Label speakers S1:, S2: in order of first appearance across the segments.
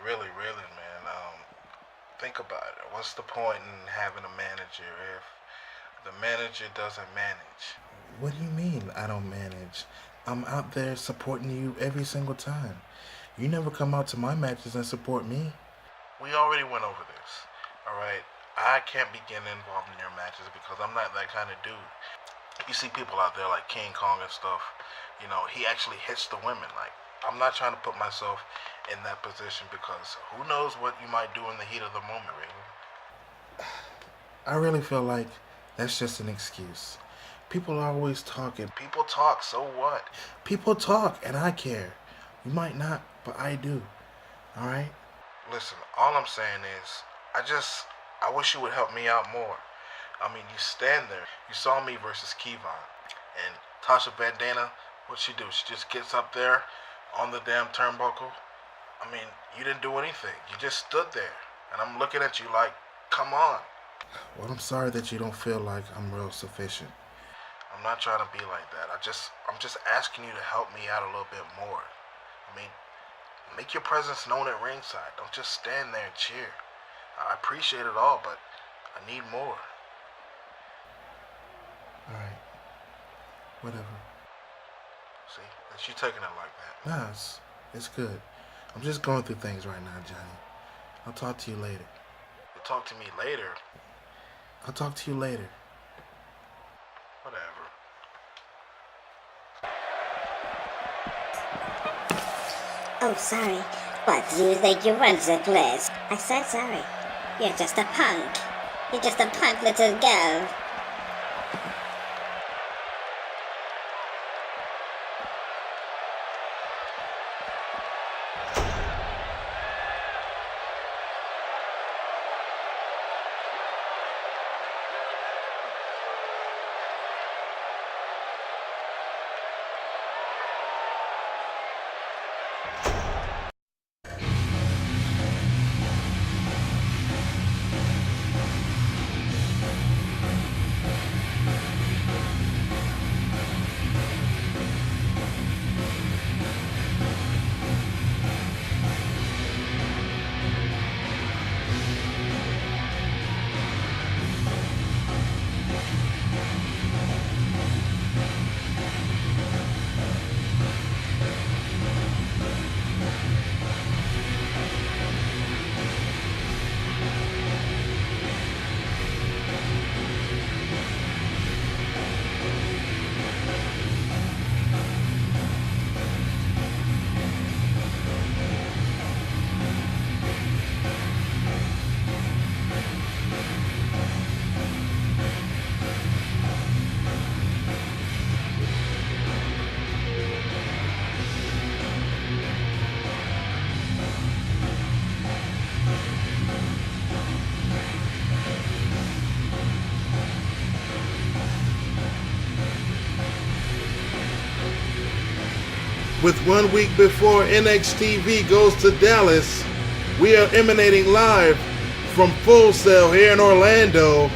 S1: really, man. Think about it. What's the point in having a manager if the manager doesn't manage?
S2: What do you mean I don't manage? I'm out there supporting you every single time. You never come out to my matches and support me.
S1: We already went over this, alright? I can't be getting involved in your matches because I'm not that kind of dude. You see people out there like King Kong and stuff, he actually hits the women. Like, I'm not trying to put myself in that position because who knows what you might do in the heat of the moment, Raylin.
S2: I really feel like that's just an excuse. People are always talking.
S1: People talk, so what?
S2: People talk, and I care. You might not, but I do. Alright?
S1: Listen, all I'm saying is, I wish you would help me out more. I mean, you stand there. You saw me versus Kevon. And Tasha Bandana, what'd she do? She just gets up there on the damn turnbuckle. I mean, you didn't do anything. You just stood there. And I'm looking at you like, come on.
S2: Well, I'm sorry that you don't feel like I'm real sufficient.
S1: I'm not trying to be like that. I'm just asking you to help me out a little bit more. I mean, make your presence known at ringside. Don't just stand there and cheer. I appreciate it all, but I need more.
S2: Alright. Whatever.
S1: See, that's you taking it like that.
S2: Nah, it's good. I'm just going through things right now, Johnny. I'll talk to you later.
S1: You'll talk to me later.
S2: I'll talk to you later.
S1: Whatever.
S3: Oh, sorry. What, do you think you run the place? I said sorry. You're just a punk. You're just a punk little girl.
S2: With 1 week before Nxtv goes to Dallas, we are emanating live from Full Sail here in Orlando.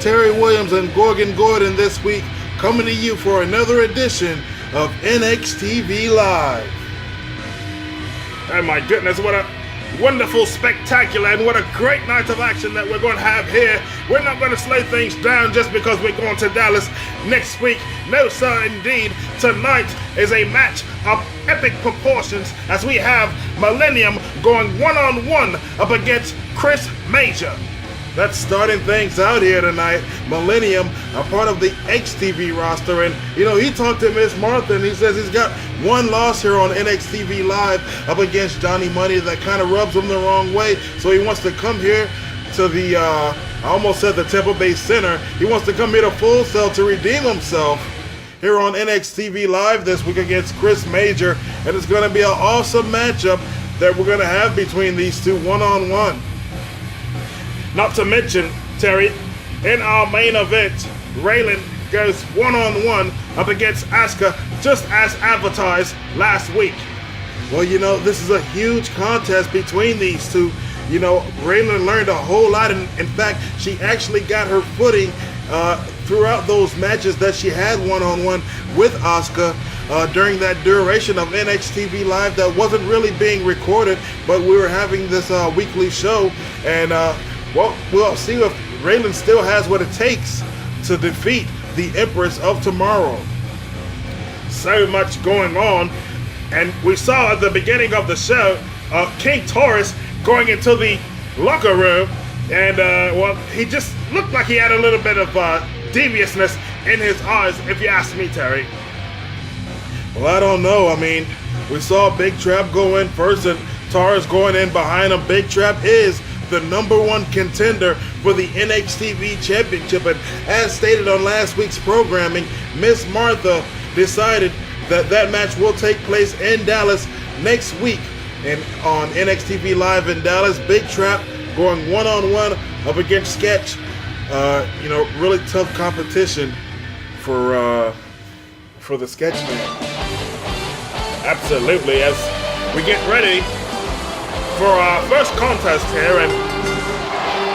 S2: Terry Williams and Gorgon Gordon this week coming to you for another edition of Nxtv Live.
S4: Oh my goodness, what a wonderful, spectacular, and what a great night of action that we're going to have here. We're not going to slow things down just because we're going to Dallas next week. No, sir, indeed. Tonight is a match of epic proportions as we have Millennium going one-on-one up against Chris Major.
S2: That's starting things out here tonight. Millennium, a part of the Nxtv roster, and he talked to Miss Martha and he says he's got one loss here on Nxtv Live up against Johnny Money that kind of rubs him the wrong way. So he wants to come here to the, I almost said the Tampa Bay Center. He wants to come here to Full Sail to redeem himself here on Nxtv Live this week against Chris Major. And it's going to be an awesome matchup that we're going to have between these two one-on-one.
S4: Not to mention, Terry, in our main event, Raylin goes one-on-one up against Asuka just as advertised last week.
S2: Well, this is a huge contest between these two. Raylin learned a whole lot. In fact, she actually got her footing throughout those matches that she had one-on-one with Asuka during that duration of NXTV Live that wasn't really being recorded, but we were having this weekly show, and we'll see if Raylin still has what it takes to defeat the Empress of Tomorrow.
S4: So much going on, and we saw at the beginning of the show King Taurus going into the locker room, and he just looked like he had a little bit of deviousness in his eyes, if you ask me, Terry.
S2: Well, I don't know. I mean, we saw Big Trap go in first and Taurus going in behind him. Big Trap is the #1 contender for the NXTV Championship, and as stated on last week's programming, Miss Martha decided that match will take place in Dallas next week and on NXTV Live in Dallas. Big Trap going one-on-one up against Sketch. Really tough competition for the Sketch man.
S4: Absolutely, as we get ready for our first contest here, and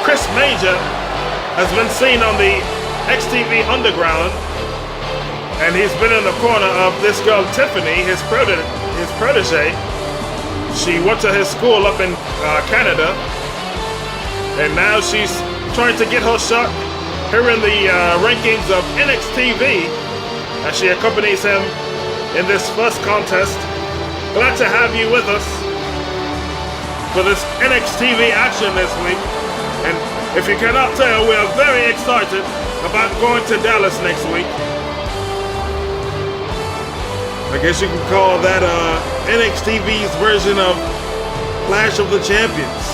S4: Chris Major has been seen on the XTV Underground, and he's been in the corner of this girl Tiffany, his protege. She went to his school up in Canada, and now she's trying to get her shot here in the rankings of NXTV as she accompanies him in this first contest. Glad to have you with us for this NXTV action this week. And if you cannot tell, we are very excited about going to Dallas next week.
S2: I guess you can call that NXTV's version of Clash of the Champions.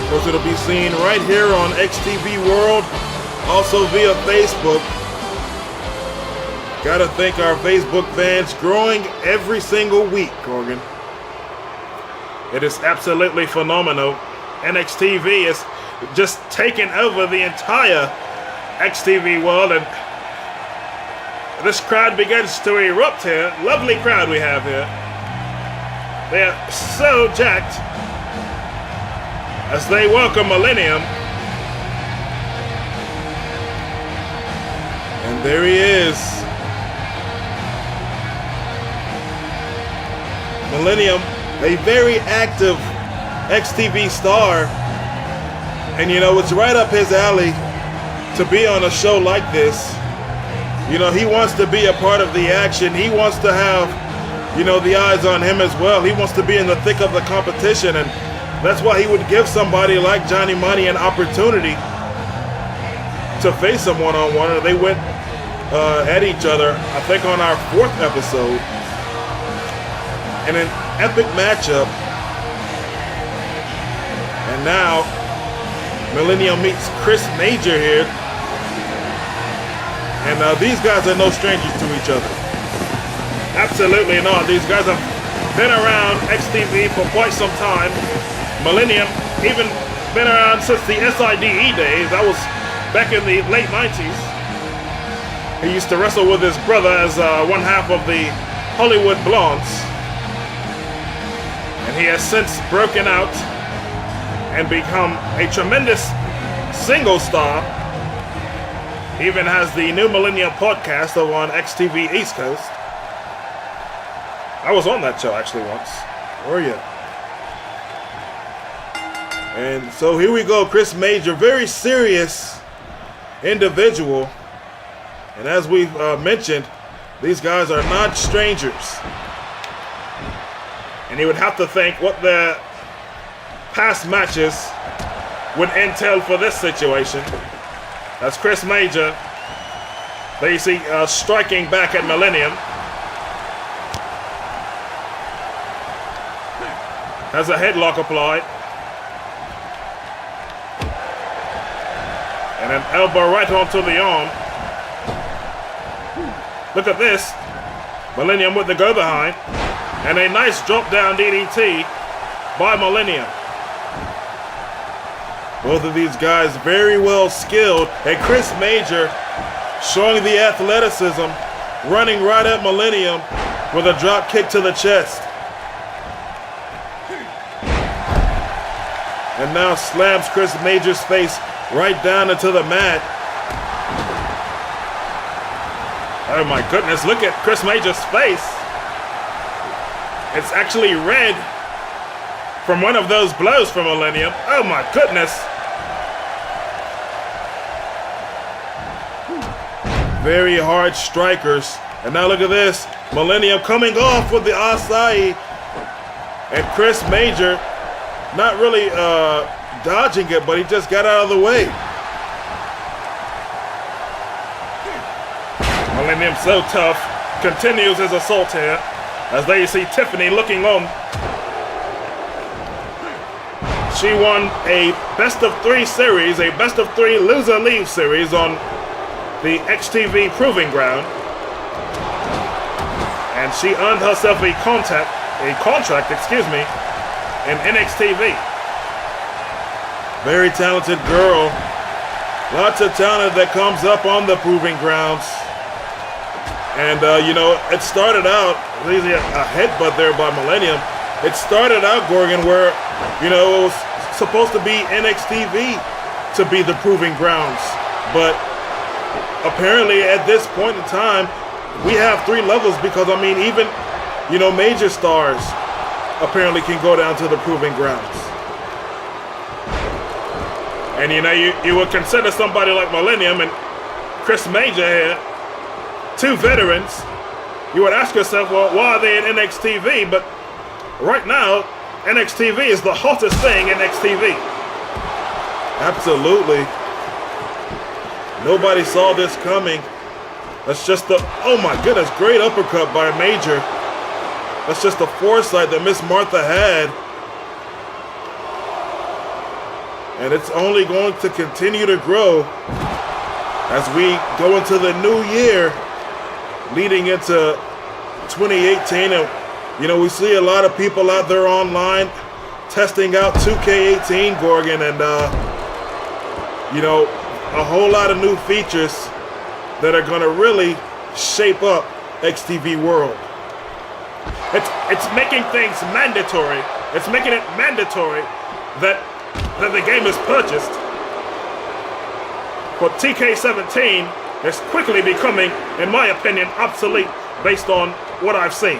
S2: Of course, it'll be seen right here on XTV World, also via Facebook. Gotta thank our Facebook fans, growing every single week, Corgan.
S4: It is absolutely phenomenal. NXTV is just taking over the entire XTV world, and this crowd begins to erupt here. Lovely crowd we have here. They are so jacked as they welcome Millennium.
S2: And there he is. Millennium, a very active XTV star, and it's right up his alley to be on a show like this. He wants to be a part of the action. He wants to have, the eyes on him as well. He wants to be in the thick of the competition, and that's why he would give somebody like Johnny Money an opportunity to face him one-on-one. They went at each other, I think, on our 4th episode. In an epic matchup. And now Millennium meets Chris Major here. And these guys are no strangers to each other.
S4: Absolutely not. These guys have been around XTV for quite some time. Millennium even been around since the SIDE days. That was back in the late 90s. He used to wrestle with his brother as one half of the Hollywood Blondes. And he has since broken out and become a tremendous single star. He even has the New Millennium podcast over on XTV East Coast. I was on that show actually once.
S2: Were you? And so here we go, Chris Major, very serious individual. And as we've mentioned, these guys are not strangers.
S4: And you would have to think what their past matches would entail for this situation. That's Chris Major. There you see striking back at Millennium. Has a headlock applied. And an elbow right onto the arm. Look at this. Millennium with the go behind. And a nice drop down DDT by Millennium.
S2: Both of these guys very well skilled. And Chris Major showing the athleticism, running right at Millennium with a drop kick to the chest. And now slams Chris Major's face right down into the mat.
S4: Oh my goodness, look at Chris Major's face. It's actually red from one of those blows from Millennium. Oh my goodness.
S2: Very hard strikers. And now look at this. Millennium coming off with the Asai. And Chris Major not really dodging it, but he just got out of the way.
S4: Millennium so tough. Continues his assault here. As there you see Tiffany looking on. She won a best of 3 series, a best of 3 loser leave series on the Nxtv Proving Ground. And she earned herself a contract, in Nxtv.
S2: Very talented girl. Lots of talent that comes up on the Proving Grounds. And, it started out, there's a headbutt there by Millennium. It started out, Gorgon, where, it was supposed to be Nxtv to be the Proving Grounds. But apparently at this point in time, we have 3 levels because, even, major stars apparently can go down to the Proving Grounds.
S4: And, you would consider somebody like Millennium and Chris Major here, 2 veterans. You would ask yourself, well, why are they in Nxtv? But right now, Nxtv is the hottest thing in Nxtv.
S2: Absolutely. Nobody saw this coming. That's just oh my goodness, great uppercut by Major. That's just the foresight that Miss Martha had. And it's only going to continue to grow as we go into the new year, leading into 2018. And, we see a lot of people out there online testing out 2K18, Gorgon, and, a whole lot of new features that are going to really shape up Nxtv World.
S4: It's making things mandatory. It's making it mandatory that the game is purchased. But TK17 is quickly becoming, in my opinion, obsolete based on what I've seen.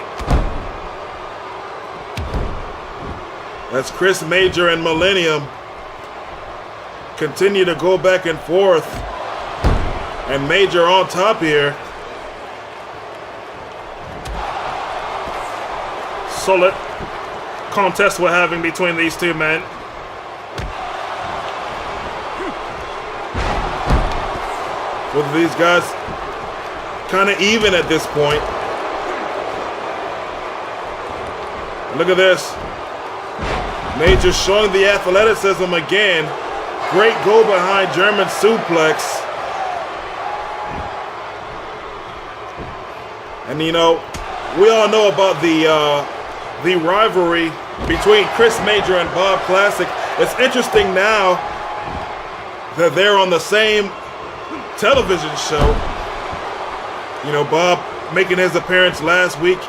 S2: As Chris Major and Millennium continue to go back and forth, and Major on top here.
S4: Solid contest we're having between these 2 men.
S2: Both of these guys kind of even at this point. Look at this. Major showing the athleticism again. Great go behind German suplex. And we all know about the rivalry between Chris Major and Bob Classic. It's interesting now that they're on the same television show. Bob making his appearance last week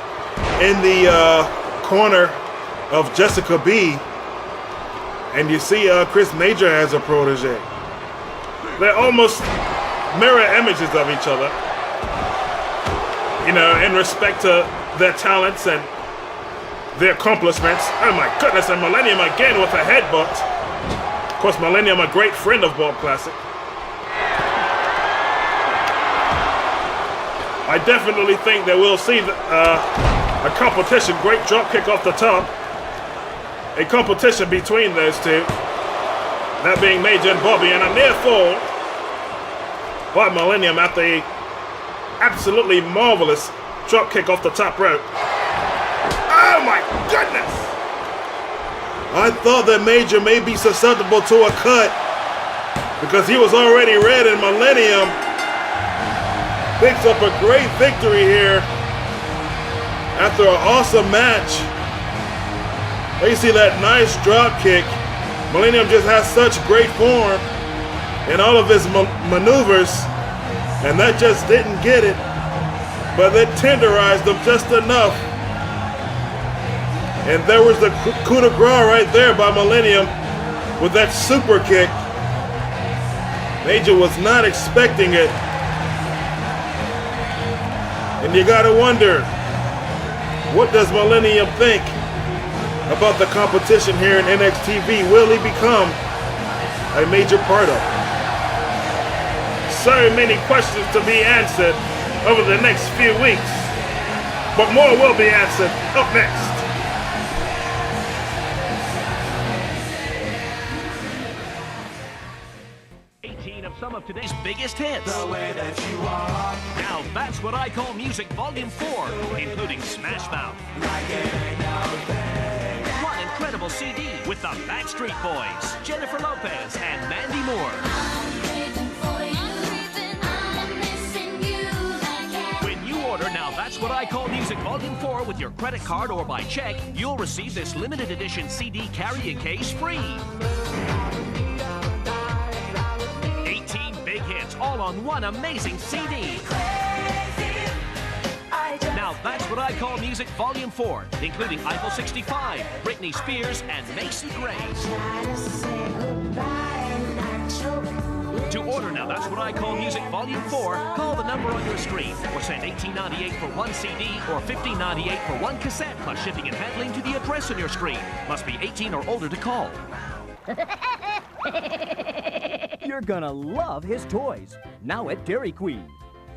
S2: in the corner of Jessica B. And you see Chris Major has a protege.
S4: They're almost mirror images of each other. In respect to their talents and their accomplishments. Oh my goodness, and Millennium again with a headbutt. Of course, Millennium, a great friend of Bob Classic. I definitely think that we'll see a competition, great drop kick off the top. A competition between those 2. That being Major and Bobby, and a near fall by Millennium at the absolutely marvelous drop kick off the top rope. Oh my goodness!
S2: I thought that Major may be susceptible to a cut because he was already red, and Millennium picks up a great victory here after an awesome match. You see that nice drop kick. Millennium just has such great form in all of his maneuvers, and that just didn't get it, but it tenderized him just enough. And there was the coup de grace right there by Millennium with that super kick. Major was not expecting it. And you gotta wonder, what does Millennium think about the competition here in NXTV? Will he become a major part of it?
S4: So many questions to be answered over the next few weeks, but more will be answered up next.
S5: Some of today's biggest hits.
S6: The way that you are.
S5: Now that's what I call music volume 4, including Smash Mouth.
S6: Like it ain't no thing.
S5: One incredible CD with the Backstreet Boys, Jennifer Lopez, and Mandy Moore. When you order Now That's What I Call Music Volume 4 with your credit card or by check, you'll receive this limited edition CD carrying case free. 18 big hits all on one amazing CD. Now That's What I Call Music Volume 4, including Eiffel 65, Britney Spears, and Macy Gray. To order Now That's What I Call Music Volume 4, call the number on your screen or send $18.98 for one CD or $15.98 for one cassette, plus shipping and handling to the address on your screen. Must be 18 or older to call.
S7: You're gonna love his toys. Now at Dairy Queen.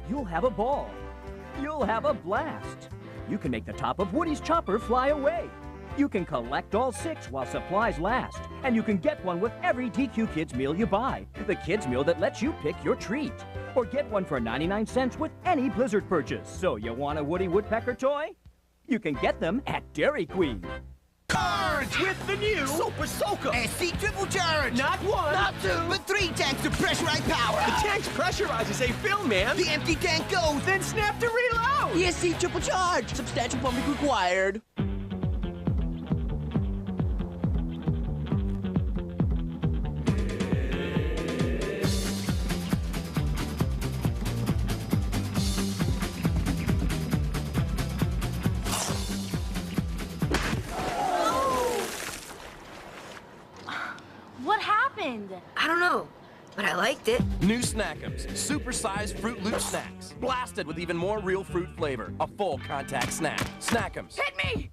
S7: You'll have a ball. You'll have a blast. You can make the top of Woody's chopper fly away. You can collect all 6 while supplies last. And you can get one with every DQ Kids meal you buy. The kids meal that lets you pick your treat. Or get one for 99 cents with any Blizzard purchase. So you want a Woody Woodpecker toy? You can get them at Dairy Queen.
S8: Charge with the new Super Soaker. SC triple charge. Not 1, not 2, but 3 tanks of pressurized power. The tank's pressurized as they fill, man. The empty tank goes, then snap to reload. The SC triple charge. Substantial pumping required.
S9: What happened?
S10: I don't know, but I liked it.
S11: New Snackums, supersized Fruit Loop snacks, blasted with even more real fruit flavor. A full contact snack. Snackums.
S10: Hit me!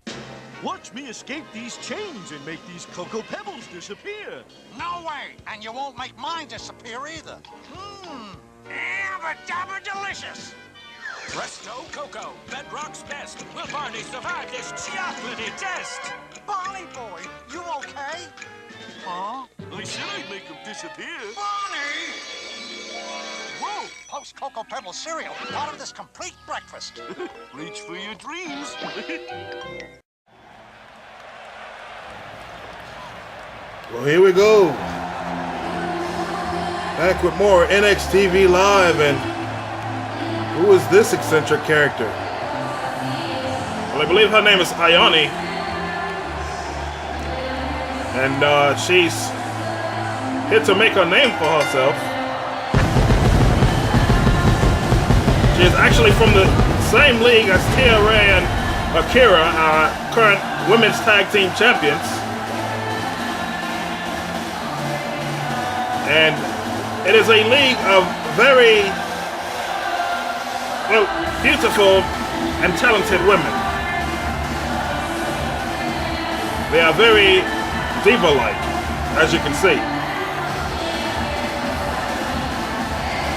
S8: Watch me escape these chains and make these Cocoa Pebbles disappear.
S12: No way, and you won't make mine disappear either. Abba-dabba delicious.
S13: Presto Cocoa, Bedrock's best. Will Barney survive this chocolatey test?
S12: Barney boy, you okay? Huh?
S8: I said I'd make them disappear.
S12: Barney! Whoa! Post Cocoa Pebble cereal, part of this complete breakfast.
S8: Reach for your dreams.
S2: Well, here we go. Back with more NXTV Live, and who is this eccentric character?
S4: Well, I believe her name is Ayani. And she's here to make a name for herself. She is actually from the same league as Tia Ray and Akira, our current women's tag team champions. And it is a league of very, well, beautiful and talented women. They are very diva-like, as you can see.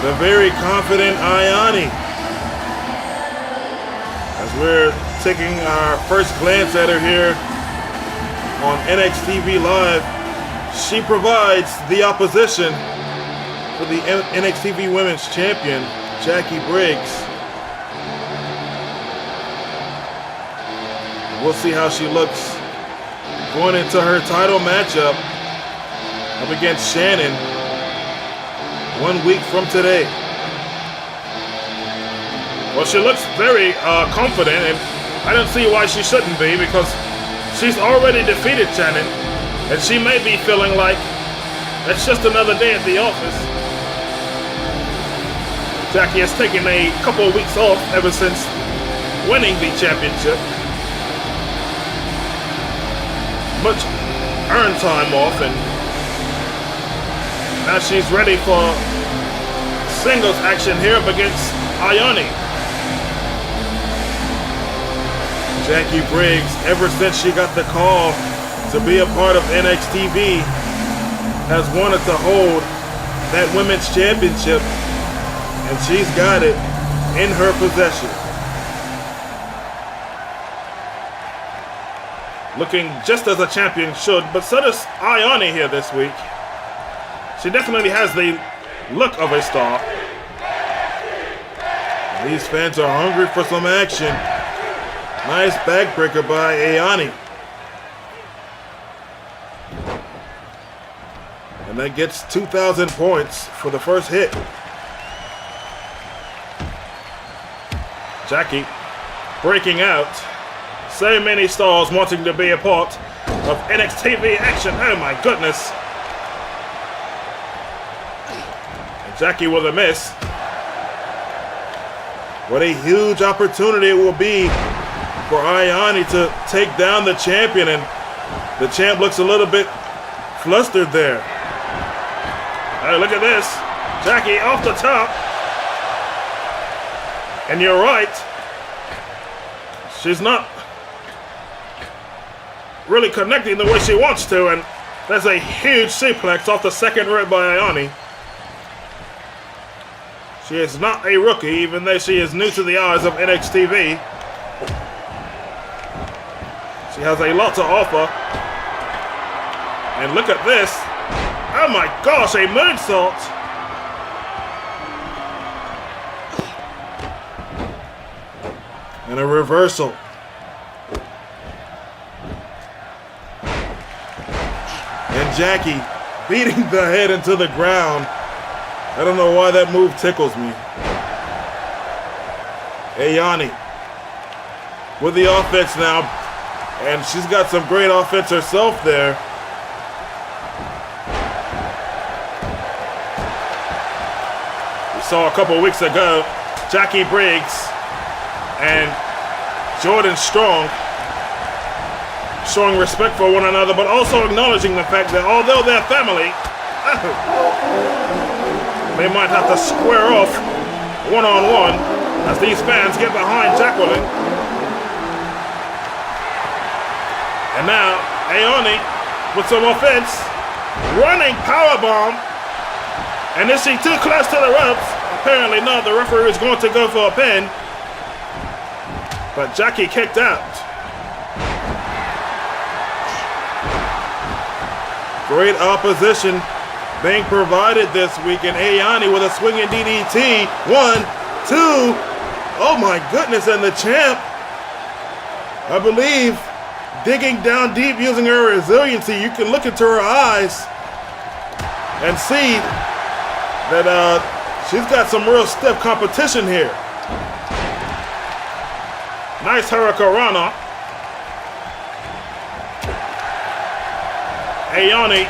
S2: The very confident Ayani. As we're taking our first glance at her here on NXTV Live, she provides the opposition for the NXTV Women's Champion, Jackie Briggs. We'll see how she looks going into her title matchup up against Shannon 1 week from today.
S4: Well, she looks very confident, and I don't see why she shouldn't be, because she's already defeated Shannon, and she may be feeling like it's just another day at the office. Jackie has taken a couple of weeks off ever since winning the championship. Much earned time off, and now she's ready for singles action here up against Ayane.
S2: Jackie Briggs, ever since she got the call to be a part of Nxtv, has wanted to hold that women's championship, and she's got it in her possession.
S4: Looking just as a champion should, but so does Ayane here this week. She definitely has the look of a star.
S2: These fans are hungry for some action. Nice backbreaker by Ayane. And that gets 2,000 points for the first hit.
S4: Jackie breaking out. So many stars wanting to be a part of Nxtv action. Oh my goodness. And Jackie with a miss.
S2: What a huge opportunity it will be for Ayane to take down the champion, and the champ looks a little bit flustered there.
S4: Oh, look at this. Jackie off the top. And you're right. She's not really connecting the way she wants to, and there's a huge suplex off the second rope by Ayane. She is not a rookie, even though she is new to the eyes of Nxtv. She has a lot to offer. And look at this. Oh my gosh, a moonsault.
S2: And a reversal. And Jackie beating the head into the ground. I don't know why that move tickles me. Ayane with the offense now. And she's got some great offense herself there.
S4: We saw a couple weeks ago, Jackie Briggs and Jordan Strong showing respect for one another, but also acknowledging the fact that although they're family, they might have to square off one-on-one as these fans get behind Jacqueline. And now, Ayane with some offense, running powerbomb. And is she too close to the ropes? Apparently not. The referee is going to go for a pin. But Jackie kicked out.
S2: Great opposition being provided this week, and Ayane with a swinging DDT. 1, 2. Oh my goodness, and the champ, I believe, digging down deep using her resiliency. You can look into her eyes and see that she's got some real stiff competition here.
S4: Nice Hurricanrana. Ayane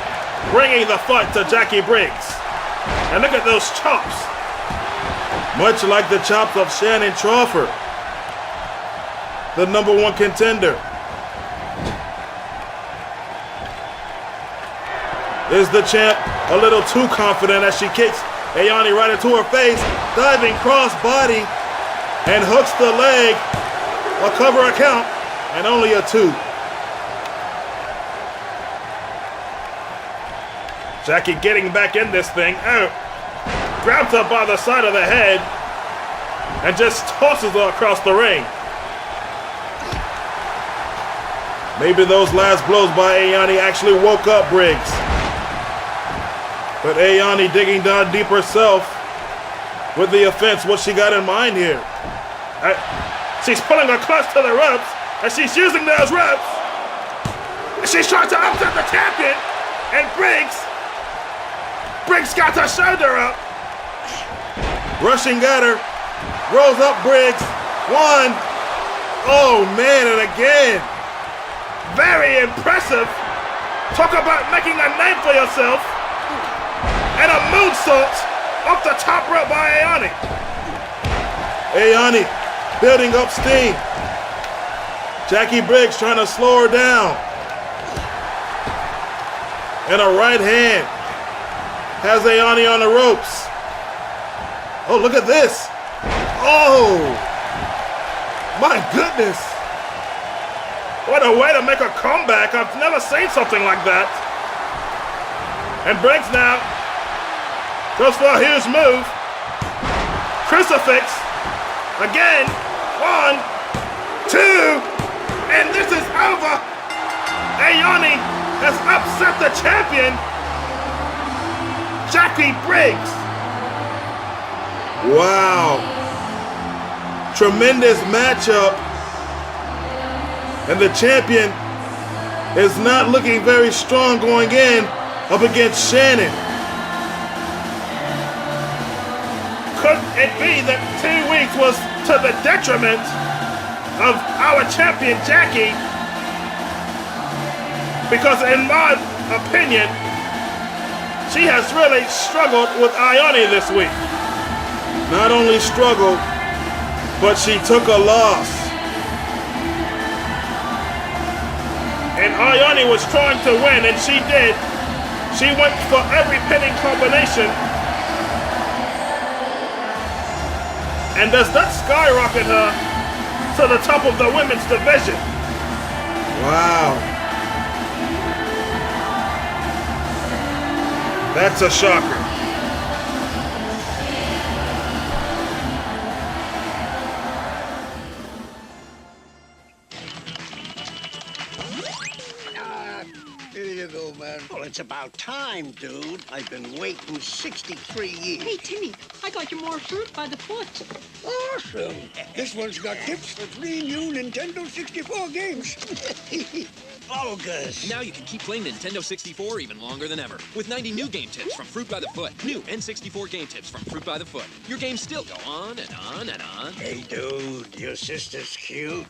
S4: bringing the fight to Jackie Briggs. And look at those chops.
S2: Much like the chops of Shannon Crawford, the #1 contender. Is the champ a little too confident as she kicks Ayane right into her face, diving cross-body, and hooks the leg. A cover count, and only a 2.
S4: Jackie getting back in this thing. Oh, grabs her by the side of the head and just tosses her across the ring.
S2: Maybe those last blows by Ayane actually woke up Briggs. But Ayane digging down deep herself with the offense. What she got in mind here?
S4: She's pulling her close to the ropes, and she's using those ropes. She's trying to upset the champion, and Briggs got her shoulder up.
S2: Rushing at her, rolls up Briggs. 1. Oh man, and again.
S4: Very impressive. Talk about making a name for yourself. And a moonsault off the top rope by Ayane.
S2: Ayane building up steam. Jackie Briggs trying to slow her down. And a right hand has Ayane on the ropes. Oh, look at this. Oh, my goodness.
S4: What a way to make a comeback. I've never seen something like that. And Briggs now goes for a huge move. Crucifix. Again. 1, 2. And this is over. Ayoni has upset the champion, Jackie Briggs.
S2: Wow. Tremendous matchup. And the champion is not looking very strong going in up against Shannon.
S4: Could it be that 2 weeks was to the detriment of our champion, Jackie? Because in my opinion, she has really struggled with Ayoni this week.
S2: Not only struggled, but she took a loss.
S4: And Ayoni was trying to win, and she did. She went for every pinning combination. And does that skyrocket her to the top of the women's division?
S2: Wow.
S4: That's a shocker.
S14: Here you go, man. Well, it's about time, dude. I've been waiting 63 years.
S15: Hey, Timmy, I got you more fruit by the foot.
S14: Awesome. This one's got tips for 3 new Nintendo 64 games. Bogus.
S16: Now you can keep playing Nintendo 64 even longer than ever. With 90 new game tips from Fruit by the Foot. New N64 game tips from Fruit by the Foot. Your games still go on and on and on.
S14: Hey, dude, your sister's cute.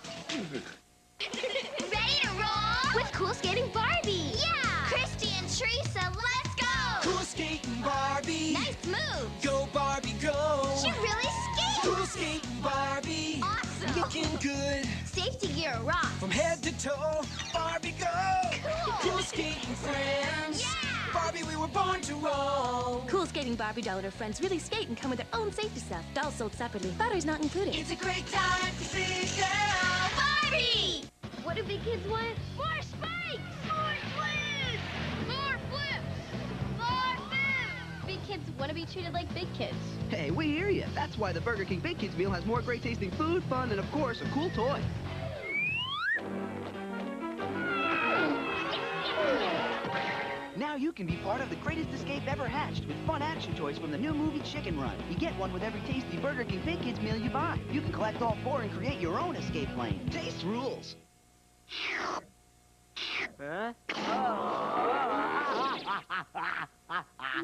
S17: Ready to roll? With Cool Skating Barbie. Yeah! Christy and Teresa, let's go!
S8: Cool skating Barbie.
S17: Nice move!
S8: Go Barbie, go!
S17: She really skates!
S8: Cool skating Barbie.
S17: Awesome!
S8: Looking good.
S17: Safety gear rock.
S8: From head to toe, Barbie, go!
S17: Cool!
S8: Cool skating friends.
S17: Yeah!
S8: Barbie, we were born to roll.
S9: Cool Skating Barbie doll and her friends really skate and come with their own safety stuff. Dolls sold separately. Batteries not included.
S8: It's a great time to be girl.
S17: Barbie! What do big kids want? More spikes! More flips! More flips! More flips! Big kids want to be treated like big kids.
S18: Hey, we hear you. That's why the Burger King Big Kids meal has more great tasting food, fun, and of course, a cool toy. Now you can be part of the greatest escape ever hatched with fun action toys from the new movie Chicken Run. You get one with every tasty Burger King Big Kids meal you buy. You can collect all 4 and create your own escape lane. Taste rules.
S7: Huh?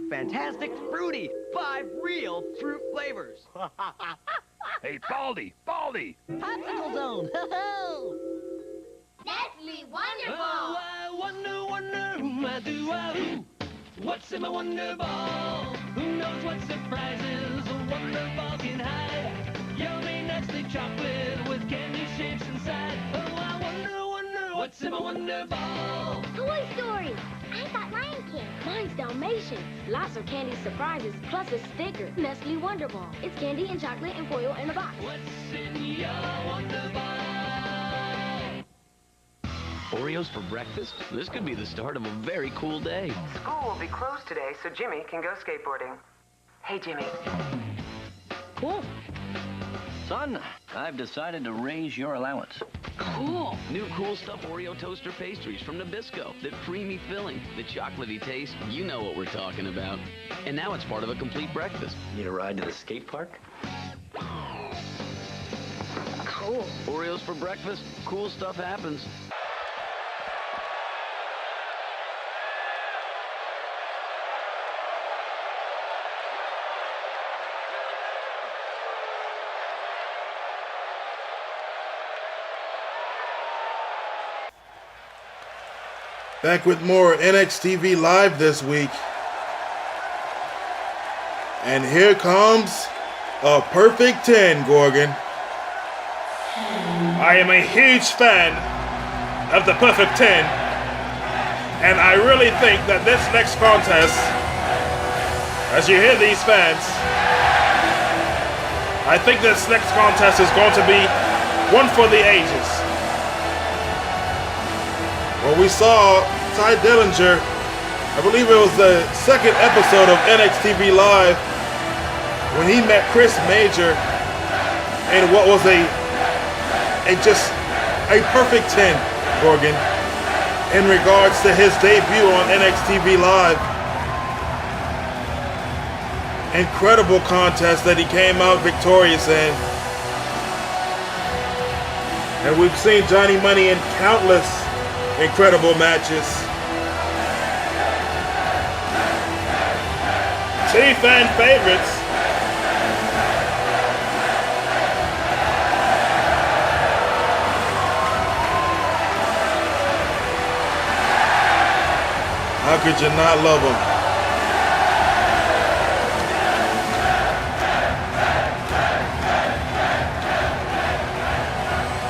S7: Fantastic Fruity! 5 real fruit flavors.
S19: Hey, Baldy! Baldy!
S15: Popsicle Zone! Ho-ho!
S17: Nestle Wonderful!
S8: Oh, I wonder, who? What's in my Wonder Ball? Who knows what surprises a Wonder Ball can hide? Yummy Nestle chocolate with candy shapes inside. Oh, I wonder, what's in my Wonder Ball?
S17: Toy Story! I got Lion King. Mine's Dalmatian. Lots of candy surprises, plus a sticker. Nestle Wonder Ball. It's candy and chocolate and foil in a box.
S8: What's in your Wonder Ball?
S20: Oreos for breakfast? This could be the start of a very cool day.
S21: School will be closed today, so Jimmy can go skateboarding. Hey, Jimmy.
S20: Cool. Son, I've decided to raise your allowance.
S21: Cool.
S20: New Cool Stuff Oreo toaster pastries from Nabisco. The creamy filling, the chocolatey taste. You know what we're talking about. And now it's part of a complete breakfast. Need a ride to the skate park?
S21: Cool.
S20: Oreos for breakfast? Cool stuff happens.
S2: Back with more Nxtv Live this week. And here comes a perfect 10, Gorgon.
S4: I am a huge fan of the Perfect 10. And I really think that this next contest, as you hear these fans, I think this next contest is going to be one for the ages.
S2: Well, we saw Ty Dillinger, I believe it was the second episode of Nxtv Live, when he met Chris Major in what was a perfect 10, Gorgon, in regards to his debut on Nxtv Live. Incredible contest that he came out victorious in. And we've seen Johnny Money in countless incredible matches.
S4: Two fan favorites.
S2: How could you not love him?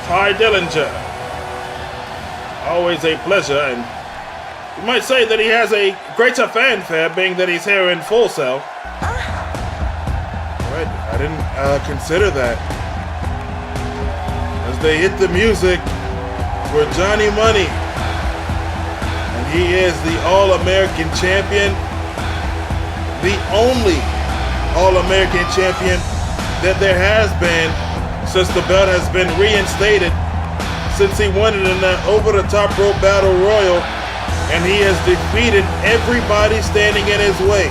S4: Ty Dillinger. Always a pleasure, and you might say that he has a greater fanfare being that he's here in Full Sail.
S2: Right, I didn't consider that. As they hit the music for Johnny Money. And he is the All-American champion. The only All-American champion that there has been since the belt has been reinstated, since he won it in that over-the-top rope battle royal, and he has defeated everybody standing in his way.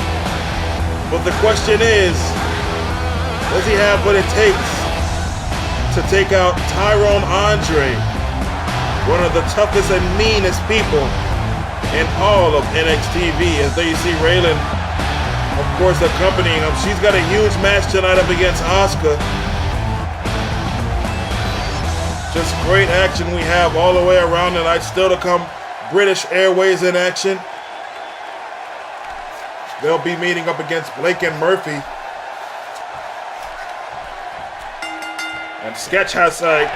S2: But the question is, does he have what it takes to take out Tyrone Andre, one of the toughest and meanest people in all of Nxtv? As there you see Raylin, of course, accompanying him. She's got a huge match tonight up against Asuka. Just great action we have all the way around tonight. Still to come, British Airways in action. They'll be meeting up against Blake and Murphy.
S4: And Sketch has a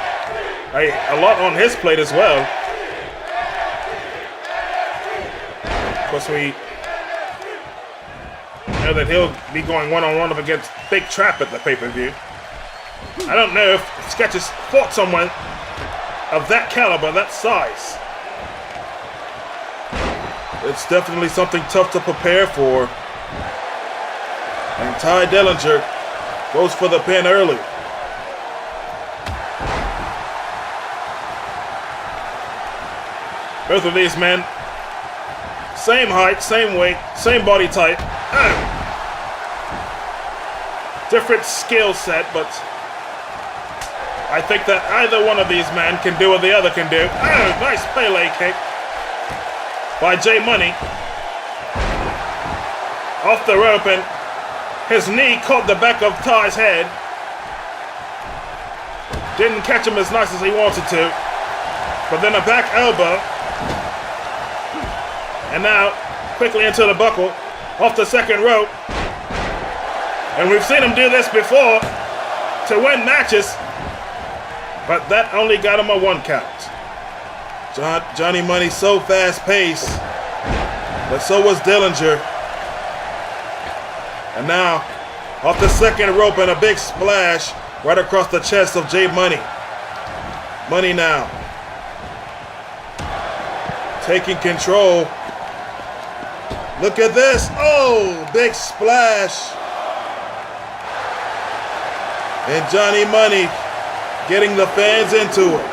S4: lot on his plate as well. Of course, we know that he'll be going one-on-one up against Big Trap at the pay-per-view. I don't know if Sketch has fought someone of that caliber, that size.
S2: It's definitely something tough to prepare for. And Ty Dillinger goes for the pin early.
S4: Both of these men, same height, same weight, same body type. Different skill set, but I think that either one of these men can do what the other can do. Nice Pele kick by J Money. Off the rope, and his knee caught the back of Ty's head. Didn't catch him as nice as he wanted to. But then a back elbow. And now, quickly into the buckle. Off the second rope. And we've seen him do this before to win matches. But that only got him a 1 count.
S2: Johnny Money so fast-paced, but so was Dillinger. And now, off the second rope and a big splash right across the chest of J Money. Money now taking control. Look at this. Oh, big splash. And Johnny Money getting the fans into it.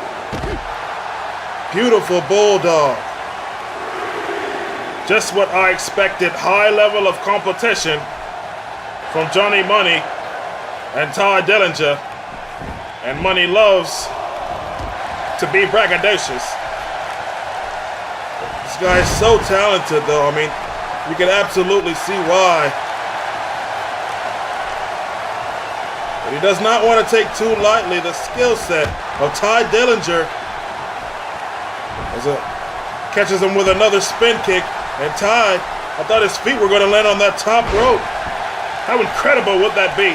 S2: Beautiful bulldog.
S4: Just what I expected. High level of competition from Johnny Money and Ty Dillinger. And Money loves to be braggadocious.
S2: This guy is so talented, though. I mean, you can absolutely see why. But he does not want to take too lightly the skill set of Ty Dillinger. As catches him with another spin kick. And Ty, I thought his feet were going to land on that top rope.
S4: How incredible would that be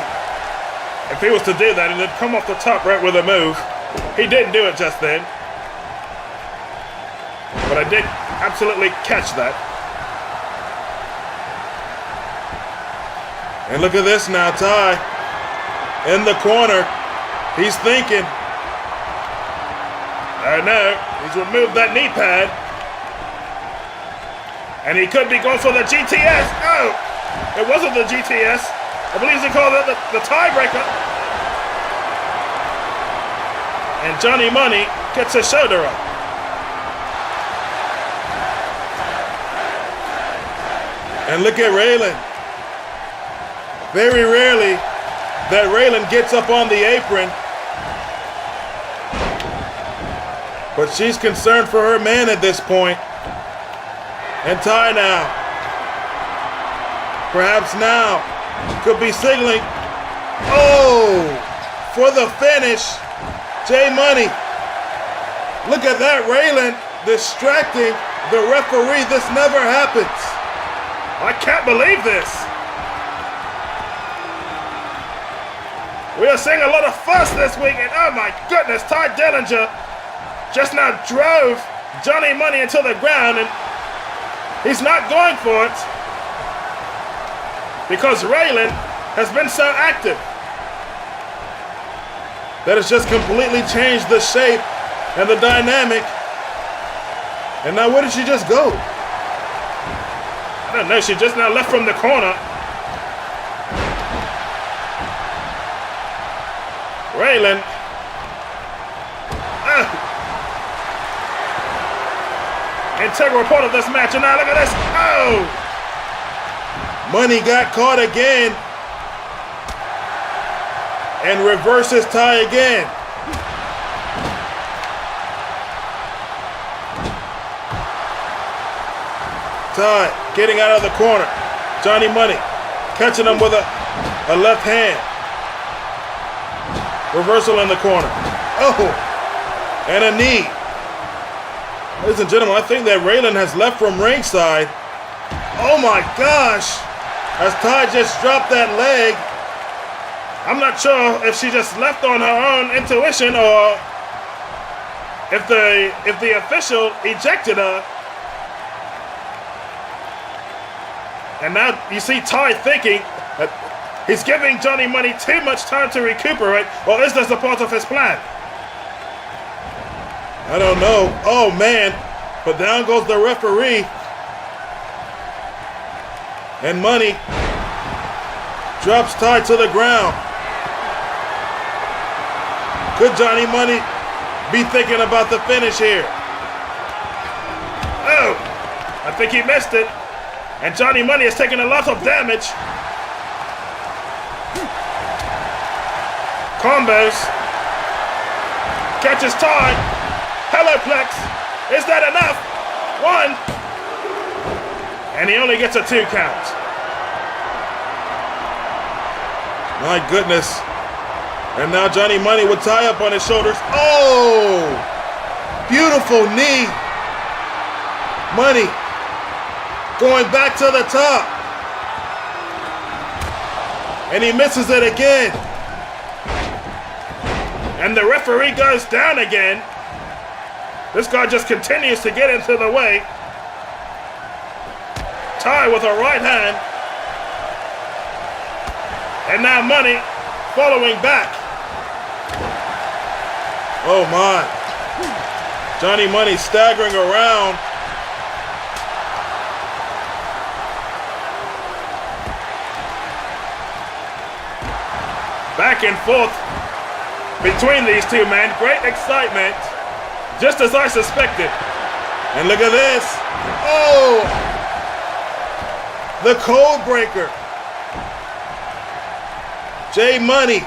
S4: if he was to do that and then come off the top rope with a move? He didn't do it just then. But I did absolutely catch that.
S2: And look at this now, Ty in the corner. He's thinking.
S4: I know. He's removed that knee pad. And he could be going for the GTS. Oh! It wasn't the GTS. I believe they called it the tiebreaker. And Johnny Money gets his shoulder up.
S2: And look at Raylin. Very rarely that Raylin gets up on the apron. But she's concerned for her man at this point. And Ty now. Perhaps now could be signaling. Oh! For the finish. J Money. Look at that, Raylin distracting the referee. This never happens.
S4: I can't believe this. We are seeing a lot of fuss this week, and oh my goodness, Ty Dillinger just now drove Johnny Money into the ground, and he's not going for it because Raylin has been so active.
S2: That has just completely changed the shape and the dynamic. And now where did she just go?
S4: I don't know, she just now left from the corner. Raylin. Integral part of this match, and now look at this. Oh!
S2: Money got caught again. And reverses Ty again. Ty getting out of the corner. Johnny Money catching him with a left hand. Reversal in the corner. Oh! And a knee. Ladies and gentlemen, I think that Raylin has left from ringside. Oh my gosh! As Ty just dropped that leg.
S4: I'm not sure if she just left on her own intuition or if the official ejected her. And now you see Ty thinking that he's giving Johnny Money too much time to recuperate, or is this a part of his plan?
S2: I don't know. Oh man, but down goes the referee. And Money drops Ty to the ground. Could Johnny Money be thinking about the finish here?
S4: Oh, I think he missed it. And Johnny Money has taken a lot of damage. Combos. Catches Ty. Heloplex. Is that enough? 1. And he only gets a 2 count.
S2: My goodness. And now Johnny Money with Ty up on his shoulders. Oh! Beautiful knee. Money going back to the top. And he misses it again.
S4: And the referee goes down again. This guy just continues to get into the way. Ty with a right hand. And now Money following back.
S2: Oh my. Johnny Money staggering around.
S4: Back and forth between these two men. Great excitement. Just as I suspected.
S2: And look at this. Oh! The code breaker. J Money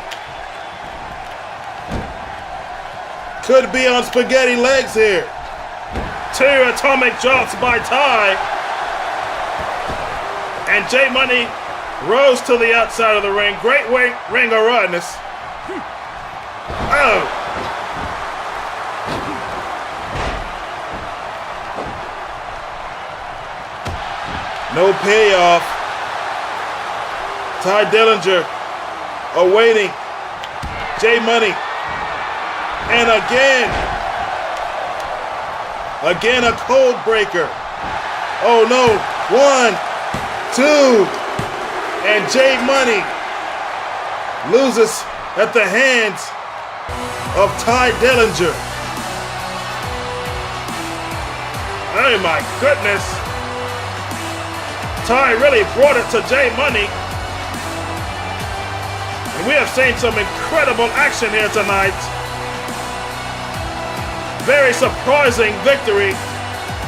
S2: could be on spaghetti legs here.
S4: 2 atomic drops by Ty. And J Money rose to the outside of the ring. Great ring awareness. Oh!
S2: No payoff. Ty Dillinger awaiting J Money. And again a code breaker. Oh no. 1, 2, and J Money loses at the hands of Ty Dillinger. Oh my goodness. Ty really brought it to J Money. And we have seen some incredible action here tonight. Very surprising victory.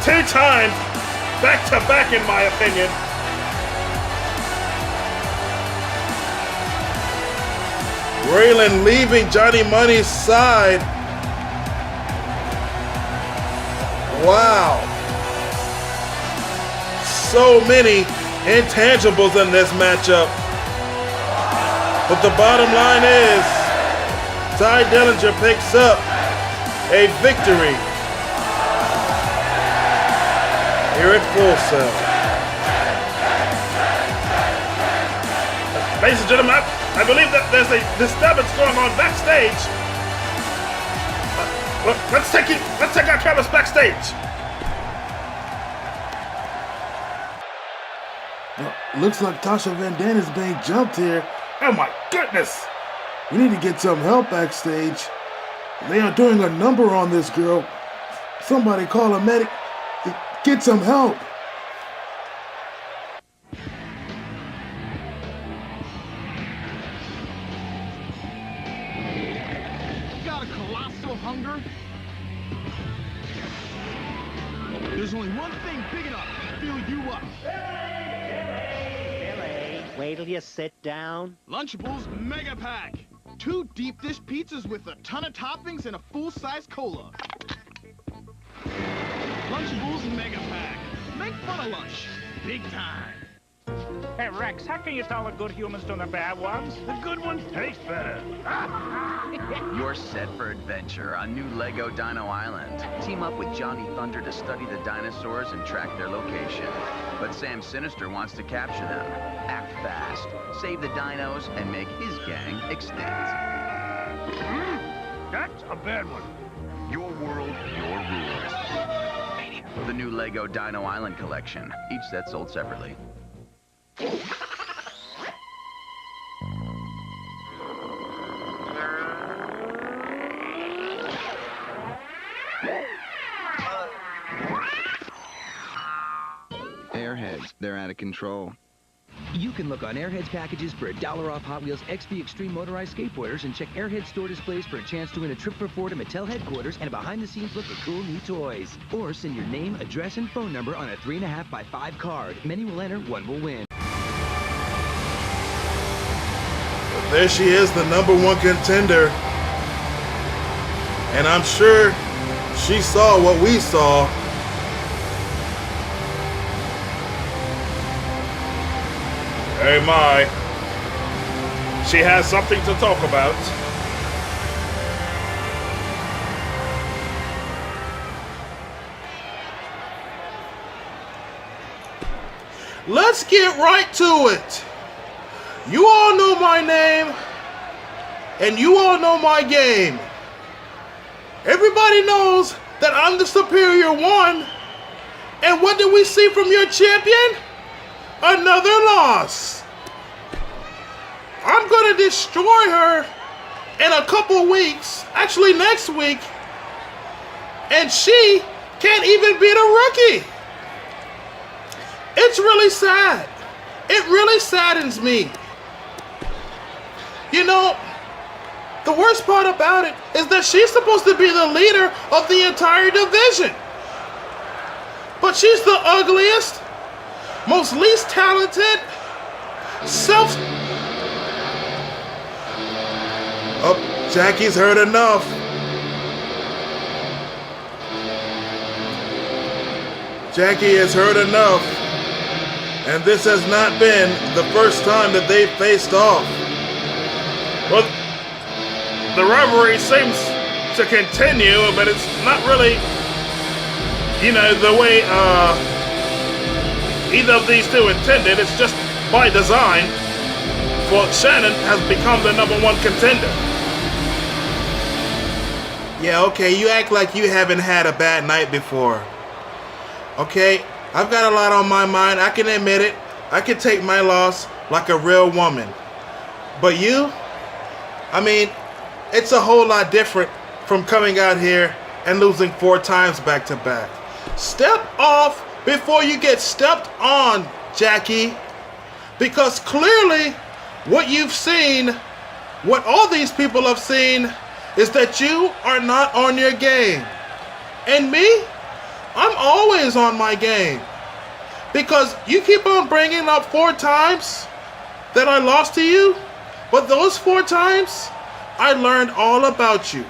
S2: 2 times back to back in my opinion. Raylin leaving Johnny Money's side. Wow. So many intangibles in this matchup. But the bottom line is, Ty Dillinger picks up a victory here at Full Sail.
S4: Ladies and gentlemen, I believe that there's a disturbance going on backstage. Let's take our cameras backstage.
S2: Looks like Tasha Van Dam is being jumped here.
S4: Oh my goodness!
S2: We need to get some help backstage. They are doing a number on this girl. Somebody call a medic. Get some help.
S8: Got a colossal hunger? There's only one thing big enough to fill you up.
S1: Billy, wait till you sit down.
S8: Lunchables Mega Pack. 2 deep dish pizzas with a ton of toppings and a full-size cola. Lunchables Mega Pack. Make fun of lunch. Big time.
S13: Hey, Rex, how can you tell the good humans from the bad ones? The good ones taste better.
S20: You're set for adventure on new Lego Dino Island. Team up with Johnny Thunder to study the dinosaurs and track their location. But Sam Sinister wants to capture them. Act fast, save the dinos, and make his gang extinct.
S19: That's a bad one.
S20: Your world, your rules. The new Lego Dino Island collection. Each set sold separately.
S22: Airheads, they're out of control.
S23: You can look on Airheads packages for $1 off Hot Wheels XV Extreme motorized skateboarders and check Airheads store displays for a chance to win a trip for 4 to Mattel headquarters and a behind-the-scenes look at cool new toys. Or send your name, address, and phone number on a 3.5 by 5 card. Many will enter, one will win.
S2: There she is, the #1 contender. And I'm sure she saw what we saw.
S4: Hey, my. She has something to talk about.
S2: Let's get right to it. You all know my name, and you all know my game. Everybody knows that I'm the superior one. And what did we see from your champion? Another loss. I'm going to destroy her in a couple weeks, actually next week, and she can't even beat a rookie. It's really sad. It really saddens me. You know, the worst part about it is that she's supposed to be the leader of the entire division. But she's the ugliest, most least talented, Oh, Jackie's heard enough. Jackie has heard enough. And this has not been the first time that they've faced off.
S4: Well, the rivalry seems to continue, but it's not really, you know, the way either of these two intended. It's just by design, for Shannon has become the #1 contender.
S2: Yeah, okay, you act like you haven't had a bad night before. Okay, I've got a lot on my mind. I can admit it. I can take my loss like a real woman. But you I mean, it's a whole lot different from coming out here and losing 4 times back to back. Step off before you get stepped on, Jackie. Because clearly, what you've seen, what all these people have seen, is that you are not on your game. And me, I'm always on my game. Because you keep on bringing up 4 times that I lost to you, but those 4 times, I learned all about you.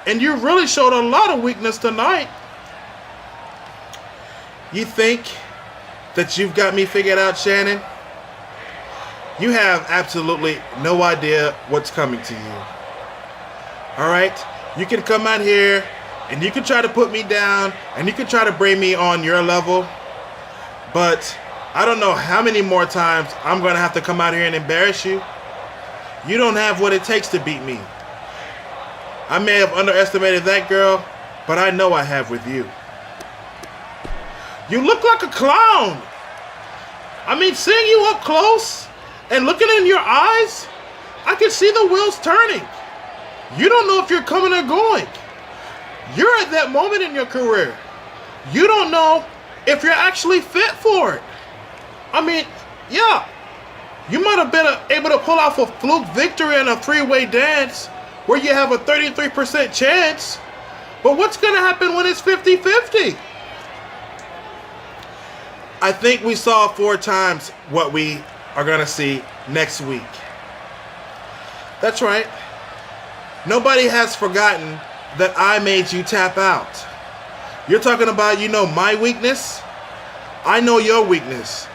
S2: And you really showed a lot of weakness tonight. You think that you've got me figured out, Shannon? You have absolutely no idea what's coming to you. Alright? You can come out here and you can try to put me down and you can try to bring me on your level. But I don't know how many more times I'm going to have to come out here and embarrass you. You don't have what it takes to beat me. I may have underestimated that girl, but I know I have with you. You look like a clown. I mean, seeing you up close and looking in your eyes, I can see the wheels turning. You don't know if you're coming or going. You're at that moment in your career. You don't know if you're actually fit for it. I mean, yeah, you might have been able to pull off a fluke victory in a 3-way dance where you have a 33% chance, but what's going to happen when it's 50-50? I think we saw 4 times what we are going to see next week. That's right. Nobody has forgotten that I made you tap out. You're talking about, you know, my weakness? I know your weakness.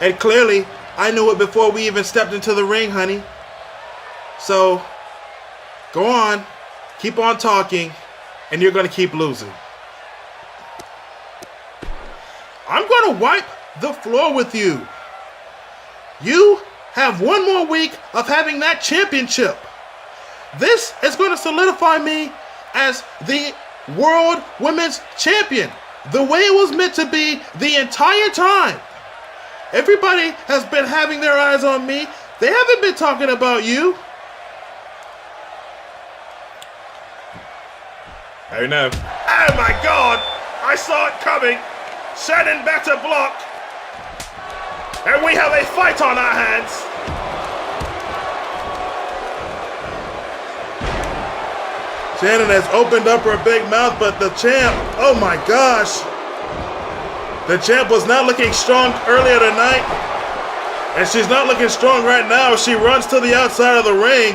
S2: And clearly, I knew it before we even stepped into the ring, honey. So, go on, keep on talking, and you're going to keep losing. I'm going to wipe the floor with you. You have 1 more week of having that championship. This is going to solidify me as the World Women's Champion, the way it was meant to be the entire time. Everybody has been having their eyes on me. They haven't been talking about you.
S4: Oh no. Oh my God! I saw it coming. Shannon back to block. And we have a fight on our hands.
S2: Shannon has opened up her big mouth, but the champ, oh my gosh. The champ was not looking strong earlier tonight. And she's not looking strong right now. She runs to the outside of the ring.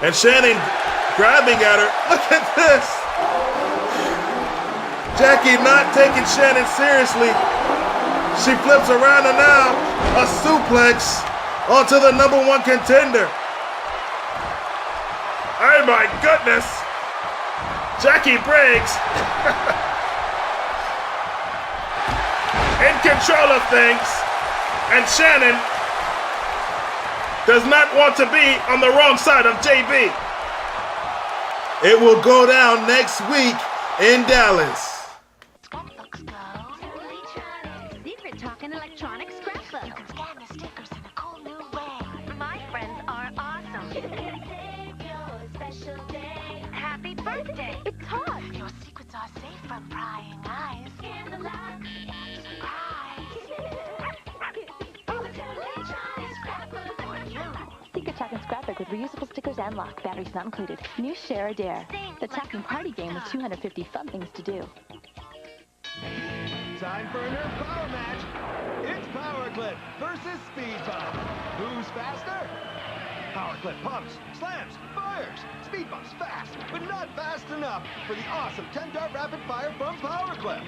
S2: And Shannon grabbing at her. Look at this. Jackie not taking Shannon seriously. She flips around and now a suplex onto the #1 contender.
S4: Oh my goodness. Jackie Briggs in control of things, and Shannon does not want to be on the wrong side of JB.
S2: It will go down next week in Dallas.
S17: Secret Talking Electronic Scrapbook. You can scan the stickers in a cool new way. My friends are awesome. Happy birthday. It's hot. Your secrets are safe from prying eyes. Scan the lock.
S9: Secret Talking Scrapbook with reusable stickers and lock. Batteries not included. New Share or Dare. The Talking Party game with 250 fun things to do.
S8: Time for a Nerf power match. It's Power Clip versus Speed Bump. Who's faster? Power Clip pumps, slams, fires. Speed Bump's fast, but not fast enough for the awesome 10-dart rapid fire from Power Clip.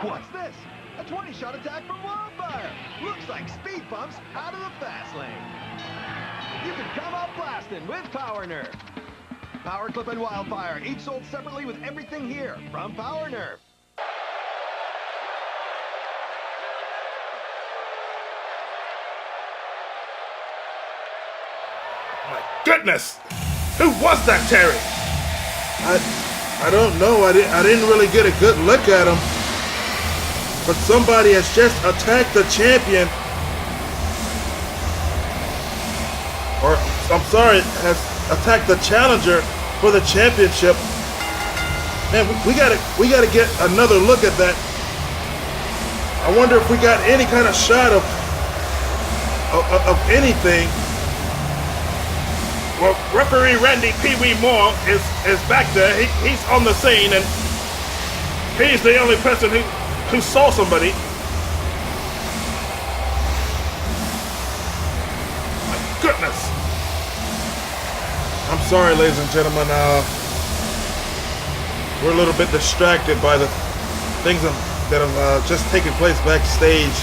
S8: What's this? A 20-shot attack from Wildfire. Looks like Speed Bump's out of the fast lane. You can come out blasting with Power Nerf. Power Clip and Wildfire, each sold separately with everything here from Power Nerf.
S4: My goodness! Who was that, Terry?
S2: I don't know. I didn't really get a good look at him. But somebody has just attacked the champion. Or, I'm sorry, has attack the challenger for the championship. Man, we gotta get another look at that. I wonder if we got any kind of shot of anything.
S4: Well, referee Randy Pee Wee Moore is back there. He's on the scene, and he's the only person who saw somebody. My goodness.
S2: I'm sorry, ladies and gentlemen. We're a little bit distracted by the things that have just taken place backstage.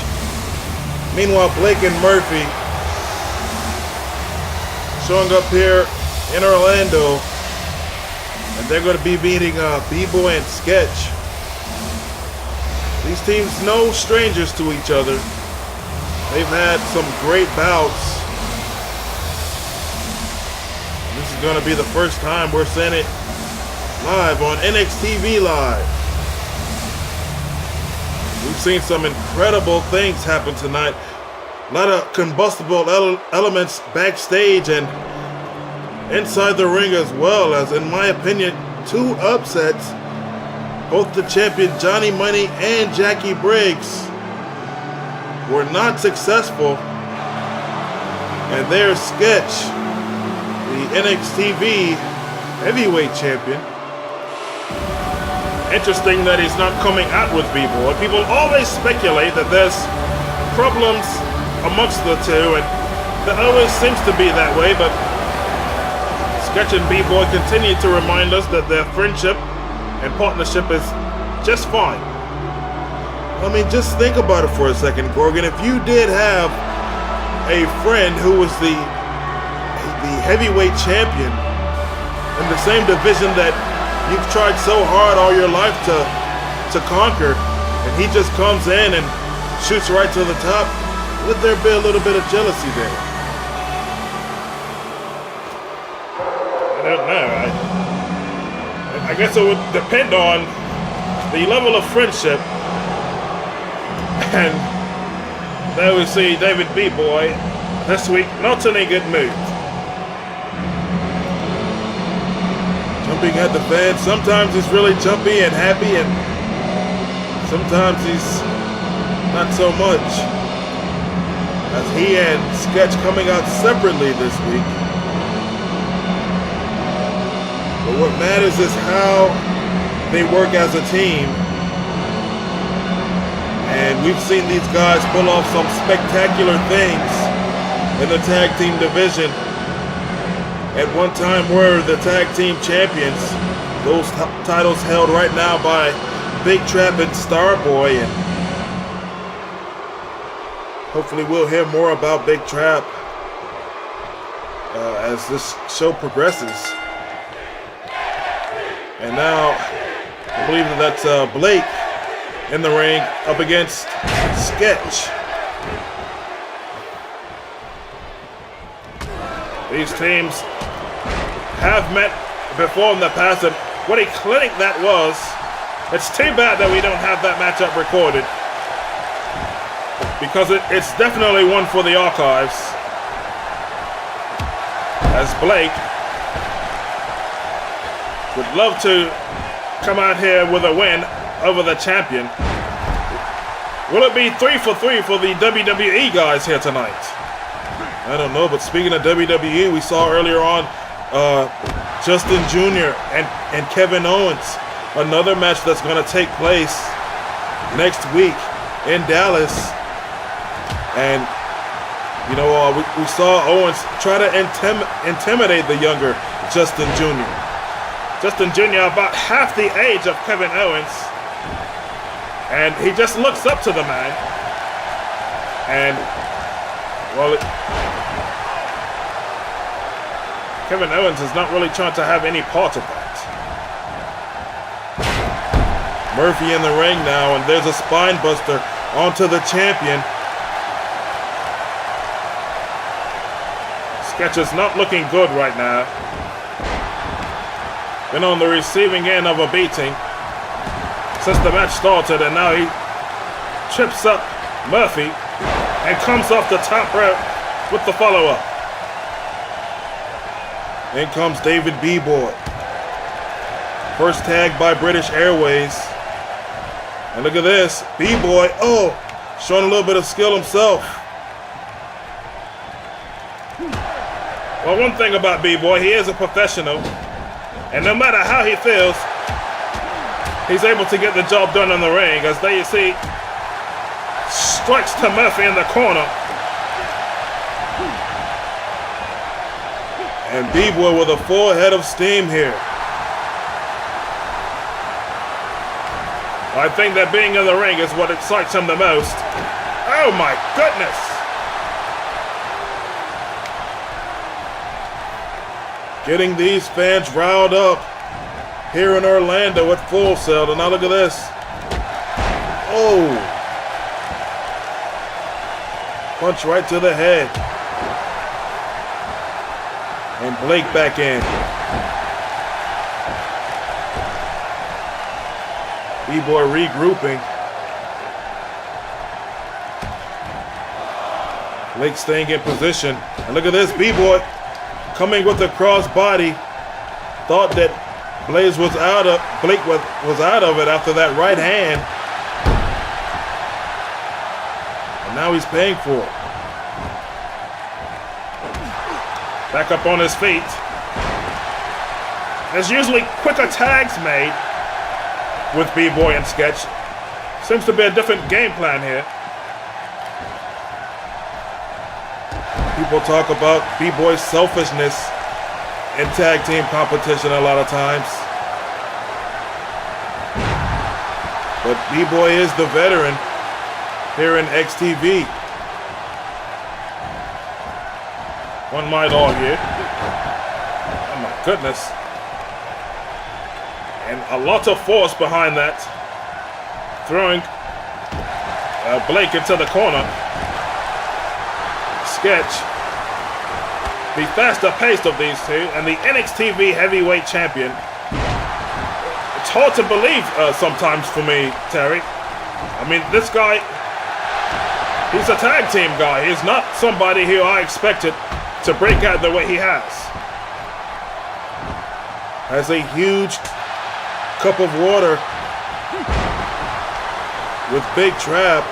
S2: Meanwhile, Blake and Murphy showing up here in Orlando, and they're going to be meeting B-Boy and Sketch. These teams no strangers to each other. They've had some great bouts. This is going to be the first time we're seeing it live on Nxtv Live. We've seen some incredible things happen tonight. A lot of combustible elements backstage and inside the ring as well, as in my opinion, 2 upsets. Both the champion Johnny Money and Jackie Briggs were not successful. And there's Sketch, the Nxtv heavyweight champion.
S4: Interesting that he's not coming out with B-Boy. People always speculate that there's problems amongst the two, and that always seems to be that way, but Sketch and B-Boy continue to remind us that their friendship and partnership is just fine.
S2: I mean, just think about it for a second, Gorgon. If you did have a friend who was the heavyweight champion in the same division that you've tried so hard all your life to conquer, and he just comes in and shoots right to the top, would there be a little bit of jealousy there?
S4: I don't know. I guess it would depend on the level of friendship. And there we see David B-Boy this week, not in a good mood.
S2: Jumping at the fans. Sometimes he's really jumpy and happy, and sometimes he's not so much. As he and Sketch coming out separately this week. But what matters is how they work as a team. And we've seen these guys pull off some spectacular things in the tag team division. At one time were the tag team champions. Those titles held right now by Big Trap and Starboy. And hopefully we'll hear more about Big Trap as this show progresses. And now I believe that's Blake in the ring up against Sketch.
S4: These teams have met before in the past, and what a clinic that was. It's too bad that we don't have that matchup recorded, because it's definitely one for the archives. As Blake would love to come out here with a win over the champion. Will it be 3 for 3 for the WWE guys here tonight?
S2: I don't know, but speaking of WWE, we saw earlier on Justin Jr. and Kevin Owens. Another match that's going to take place next week in Dallas. And, you know, we saw Owens try to intimidate the younger Justin Jr.
S4: Justin Jr. about half the age of Kevin Owens. And he just looks up to the man. And, well, Kevin Owens is not really trying to have any part of that.
S2: Murphy in the ring now, and there's a spine buster onto the champion.
S4: Sketch is not looking good right now. Been on the receiving end of a beating since the match started, and now he trips up Murphy and comes off the top rope with the follow-up.
S2: In comes David B-Boy. First tag by British Airways. And look at this. B-Boy, showing a little bit of skill himself. Well, one thing about B-Boy, he is a professional. And no matter how he feels, he's able to get the job done in the ring. As there you see, strikes to Murphy in the corner. And B-Boy with a full head of steam here. I think that being in the ring is what excites him the most. Oh my goodness! Getting these fans riled up here in Orlando at Full Sail. And now look at this. Oh! Punch right to the head. And Blake back in. B-Boy regrouping. Blake staying in position. And look at this, B-Boy coming with the cross body. Thought that Blake was out of it after that right hand. And now he's paying for it. Back up on his feet. There's usually quicker tags made with B-Boy and Sketch. Seems to be a different game plan here. People talk about B-Boy's selfishness in tag team competition a lot of times. But B-Boy is the veteran here in Nxtv. One might argue. Oh my goodness. And a lot of force behind that. Throwing Blake into the corner. Sketch. The faster pace of these two, and the Nxtv heavyweight champion. It's hard to believe sometimes for me, Terry. I mean, this guy, he's a tag team guy. He's not somebody who I expected to break out the way he has. Has a huge cup of water with Big Trap.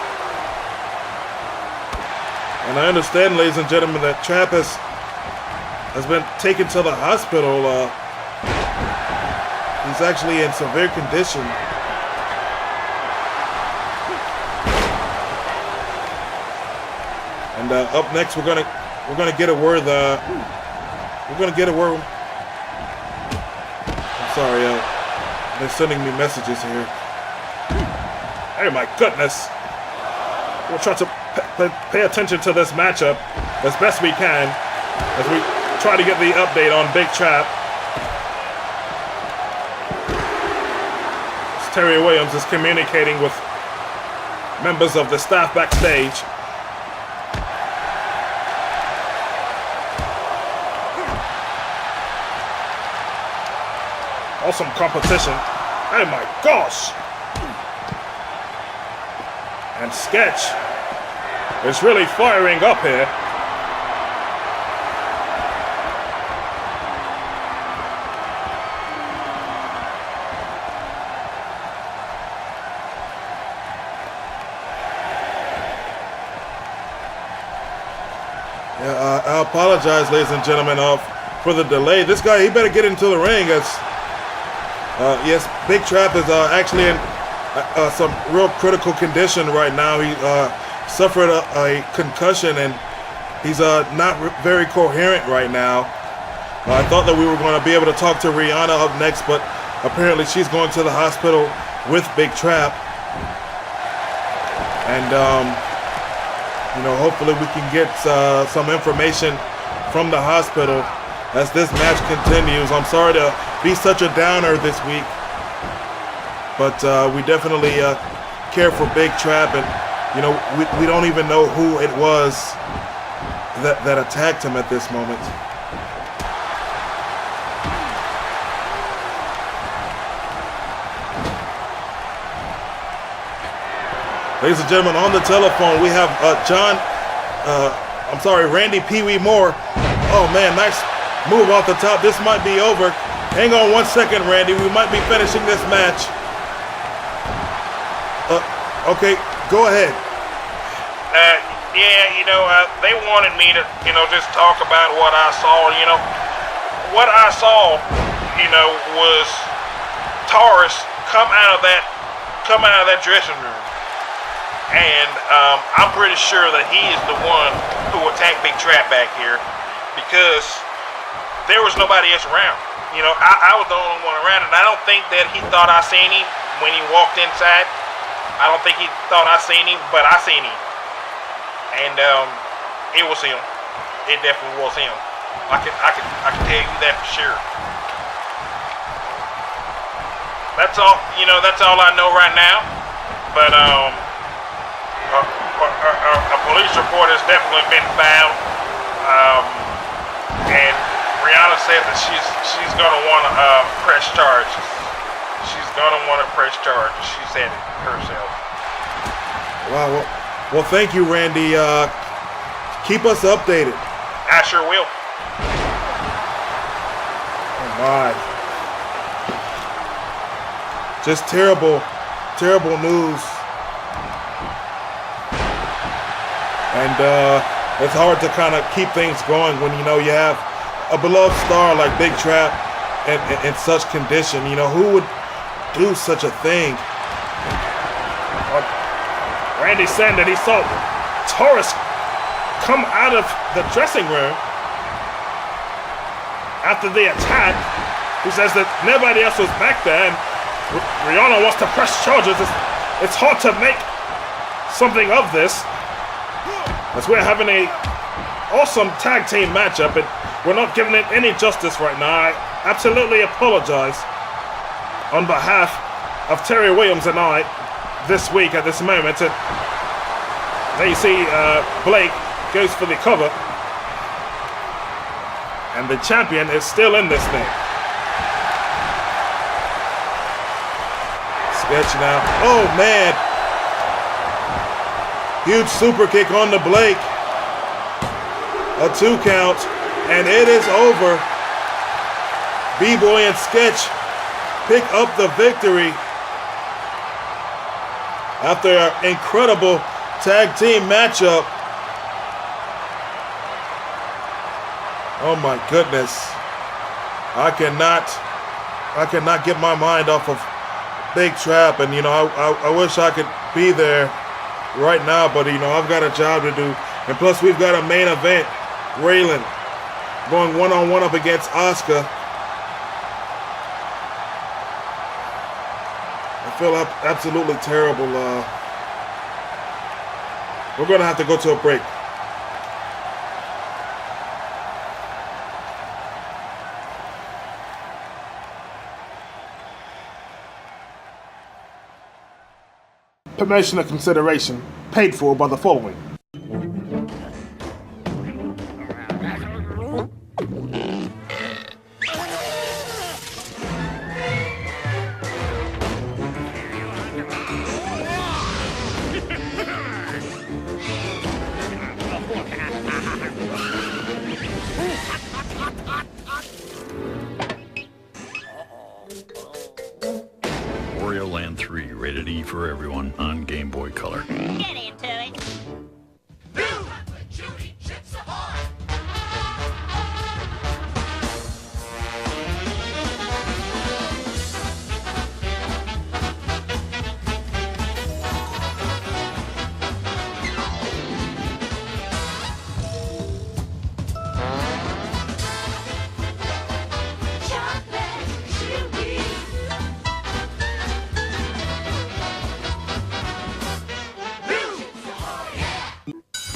S2: And I understand, ladies and gentlemen, that Trap has been taken to the hospital. He's actually in severe condition. And up next, we're gonna get a word. We're gonna get a word. I'm sorry, they're sending me messages here. Oh my goodness! We'll try to pay attention to this matchup as best we can as we try to get the update on Big Trap. Terry Williams is communicating with members of the staff backstage. Awesome competition. Oh my gosh! And Sketch is really firing up here. Yeah, I apologize, ladies and gentlemen, for the delay. This guy, he better get into the ring as yes, Big Trap is actually in some real critical condition right now. He suffered a concussion and he's not very coherent right now. I thought that we were going to be able to talk to Rihanna up next, but apparently she's going to the hospital with Big Trap. And, you know, hopefully we can get some information from the hospital as this match continues. I'm sorry to be such a downer this week, but we definitely care for Big Trap, and you know, we don't even know who it was that attacked him at this moment. Ladies and gentlemen, on the telephone we have Randy Pee Wee Moore. Oh man, move off the top. This might be over. Hang on 1 second, Randy. We might be finishing this match. Okay, go ahead.
S4: Yeah, they wanted me to, just talk about what I saw. What I saw, was Taurus come out of that dressing room. And I'm pretty sure that he is the one who attacked Big Trap back here because there was nobody else around. I was the only one around, and I don't think that he thought I seen him when he walked inside. I don't think he thought I seen him, but I seen him. And it was him. It definitely was him. I can tell you that for sure. That's all. That's all I know right now. But a police report has definitely been found. And Rihanna said that she's gonna want to press charges. She's gonna want to press charges. She said it herself.
S2: Wow. Well, thank you, Randy. Keep us updated.
S4: I sure will.
S2: Oh my. Just terrible news. And it's hard to kind of keep things going when you have a beloved star like Big Trap in such condition. Who would do such a thing?
S4: Randy said that he saw Taurus come out of the dressing room after the attack. He says that nobody else was back there, and Rihanna wants to press charges. It's hard to make something of this, as we're having a awesome tag team matchup, and we're not giving it any justice right now. I absolutely apologize on behalf of Terry Williams and I this week at this moment. There you see Blake goes for the cover, and the champion is still in this thing.
S2: Sketch now. Oh man, huge super kick on the Blake. A 2 count, and it is over. B-Boy and Sketch pick up the victory after an incredible tag team matchup. Oh my goodness. I cannot get my mind off of Big Trap, and I wish I could be there right now, but I've got a job to do. And plus we've got a main event. Raylin going one-on-one up against Asuka. I feel absolutely terrible. We're going to have to go to a break.
S4: Promotional consideration paid for by the following.
S3: Wario Land 3, rated E for everyone, on Game Boy Color.
S15: Get into it.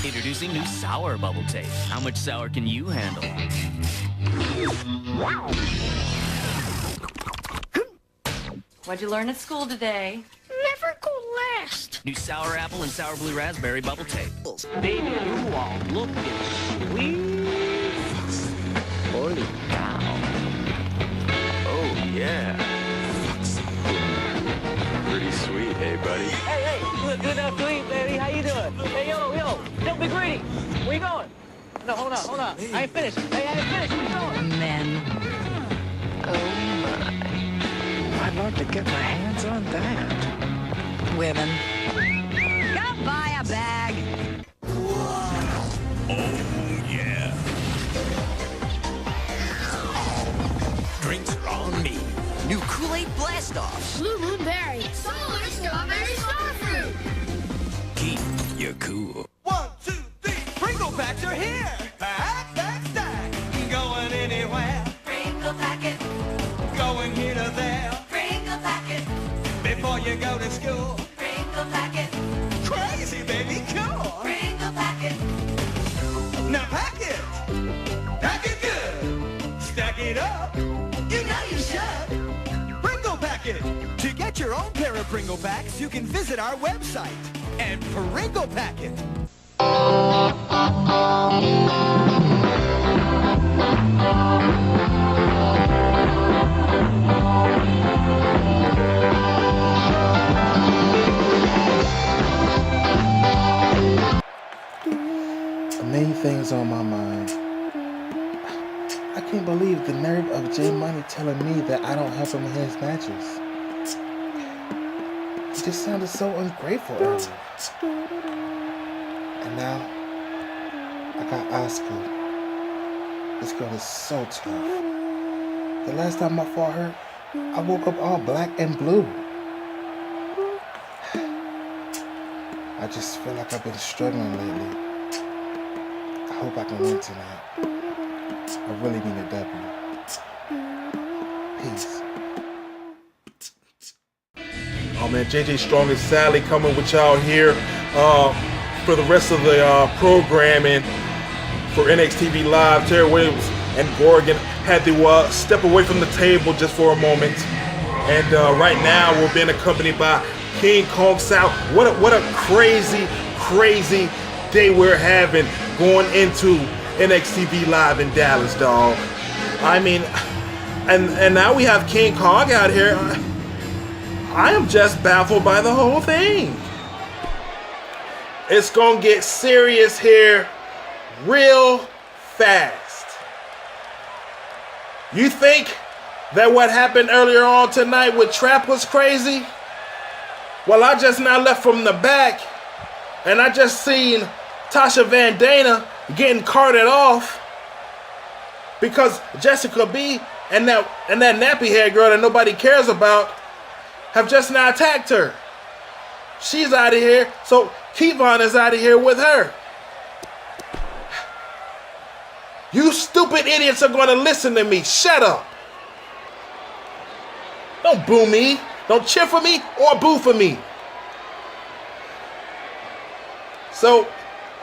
S7: Introducing new sour bubble tape. How much sour can you handle?
S5: What'd you learn at school today?
S15: Never go last.
S7: New sour apple and sour blue raspberry bubble tape.
S1: Baby, you all looking sweet. Holy cow.
S6: Oh, yeah. Pretty sweet, hey, buddy.
S24: Hey, look, good enough to eat, baby. How you doing? Hey, yo, don't be greedy. Where you going?
S1: No, hold on. I ain't finished. Hey, I ain't finished. Keep going.
S10: Men.
S6: Oh my. I'd love to get my hands on that.
S10: Women. Go buy a bag.
S19: Oh, yeah. Drinks are on me.
S8: New Kool-Aid Blast-Offs.
S15: Blue Moon Berry. Solar Strawberry Starfruit.
S19: Keep you cool.
S8: 1, 2, 3. Pringle packs are here. Pack, pack, stack. Going anywhere.
S10: Pringle packet.
S8: Going here to there.
S10: Pringle packet.
S8: Before you go to school.
S10: Pringle packet.
S8: Crazy, baby, cool.
S10: Pringle packet.
S8: Now pack it. Pack it good. Stack it up. You know you should. Pringle Packet. To get your own pair of Pringle Packs, you can visit our website and Pringle Packet.
S2: The main things on my mind. I can't believe the nerve of J Money telling me that I don't help him in his matches. He just sounded so ungrateful earlier. And now, I got Asuka. This girl is so tough. The last time I fought her, I woke up all black and blue. I just feel like I've been struggling lately. I hope I can win tonight. I really need a W. Peace. Oh man, JJ Strong and Sally coming with y'all here for the rest of the programming for Nxtv Live. Terry Williams and Gorgon had to step away from the table just for a moment. And right now we're being accompanied by King Kong South. What a crazy day we're having going into Nxtv Live in Dallas, dog. I mean, and now we have King Kong out here. I am just baffled by the whole thing. It's gonna get serious here real fast. You think that what happened earlier on tonight with Trap was crazy? Well, I just now left from the back and I just seen Tasha Van Dana getting carted off because Jessica B and that nappy hair girl that nobody cares about have just now attacked her. She's out of here, so Kevon is out of here with her. You stupid idiots are gonna listen to me. Shut up. Don't boo me. Don't cheer for me or boo for me. So,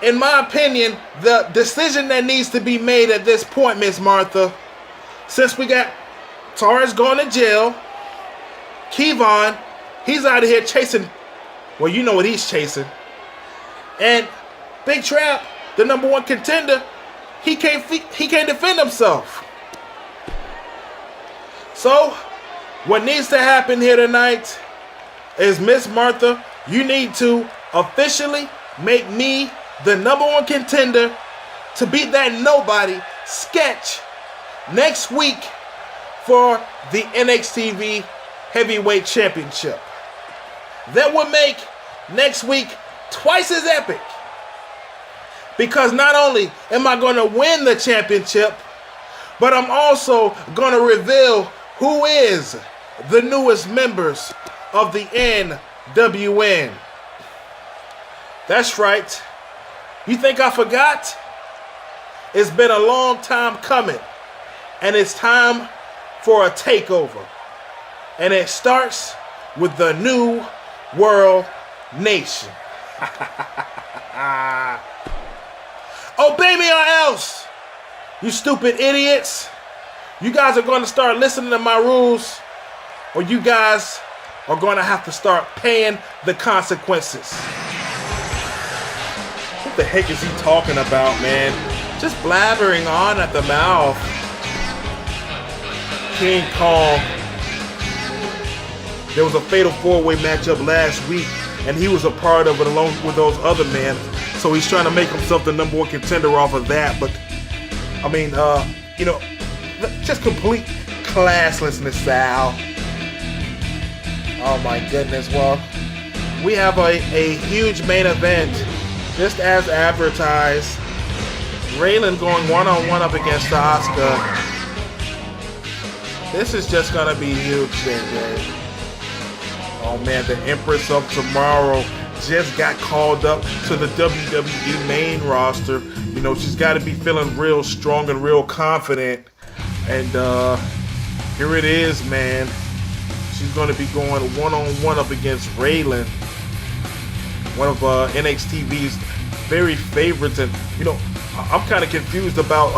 S2: in my opinion, the decision that needs to be made at this point, Miss Martha, since we got Taurus going to jail, Kevon, he's out of here chasing, well, you know what he's chasing. And Big Trap, the #1 contender, he can't defend himself. So, what needs to happen here tonight is, Miss Martha, you need to officially make me the #1 contender to beat that nobody Sketch next week for the Nxtv Heavyweight Championship. That would make next week twice as epic, because not only am I going to win the championship, but I'm also going to reveal who is the newest members of the NWN. That's right. You think I forgot? It's been a long time coming, and it's time for a takeover. And it starts with the New World Nation. Obey me or else, you stupid idiots. You guys are going to start listening to my rules, or you guys are going to have to start paying the consequences. What the heck is he talking about, man? Just blabbering on at the mouth. King Kong. There was a fatal 4-way matchup last week, and he was a part of it along with those other men. So he's trying to make himself the #1 contender off of that. But, I mean, you know, just complete classlessness, Sal. Oh my goodness. Well, we have a huge main event, just as advertised. Raylin going one-on-one up against Asuka. This is just gonna be huge, JJ. Oh man, the Empress of Tomorrow just got called up to the WWE main roster. You know, she's got to be feeling real strong and real confident. And here it is, man. She's going to be going one-on-one up against Raylin, one of NXTV's very favorites. And, you know, I'm kind of confused about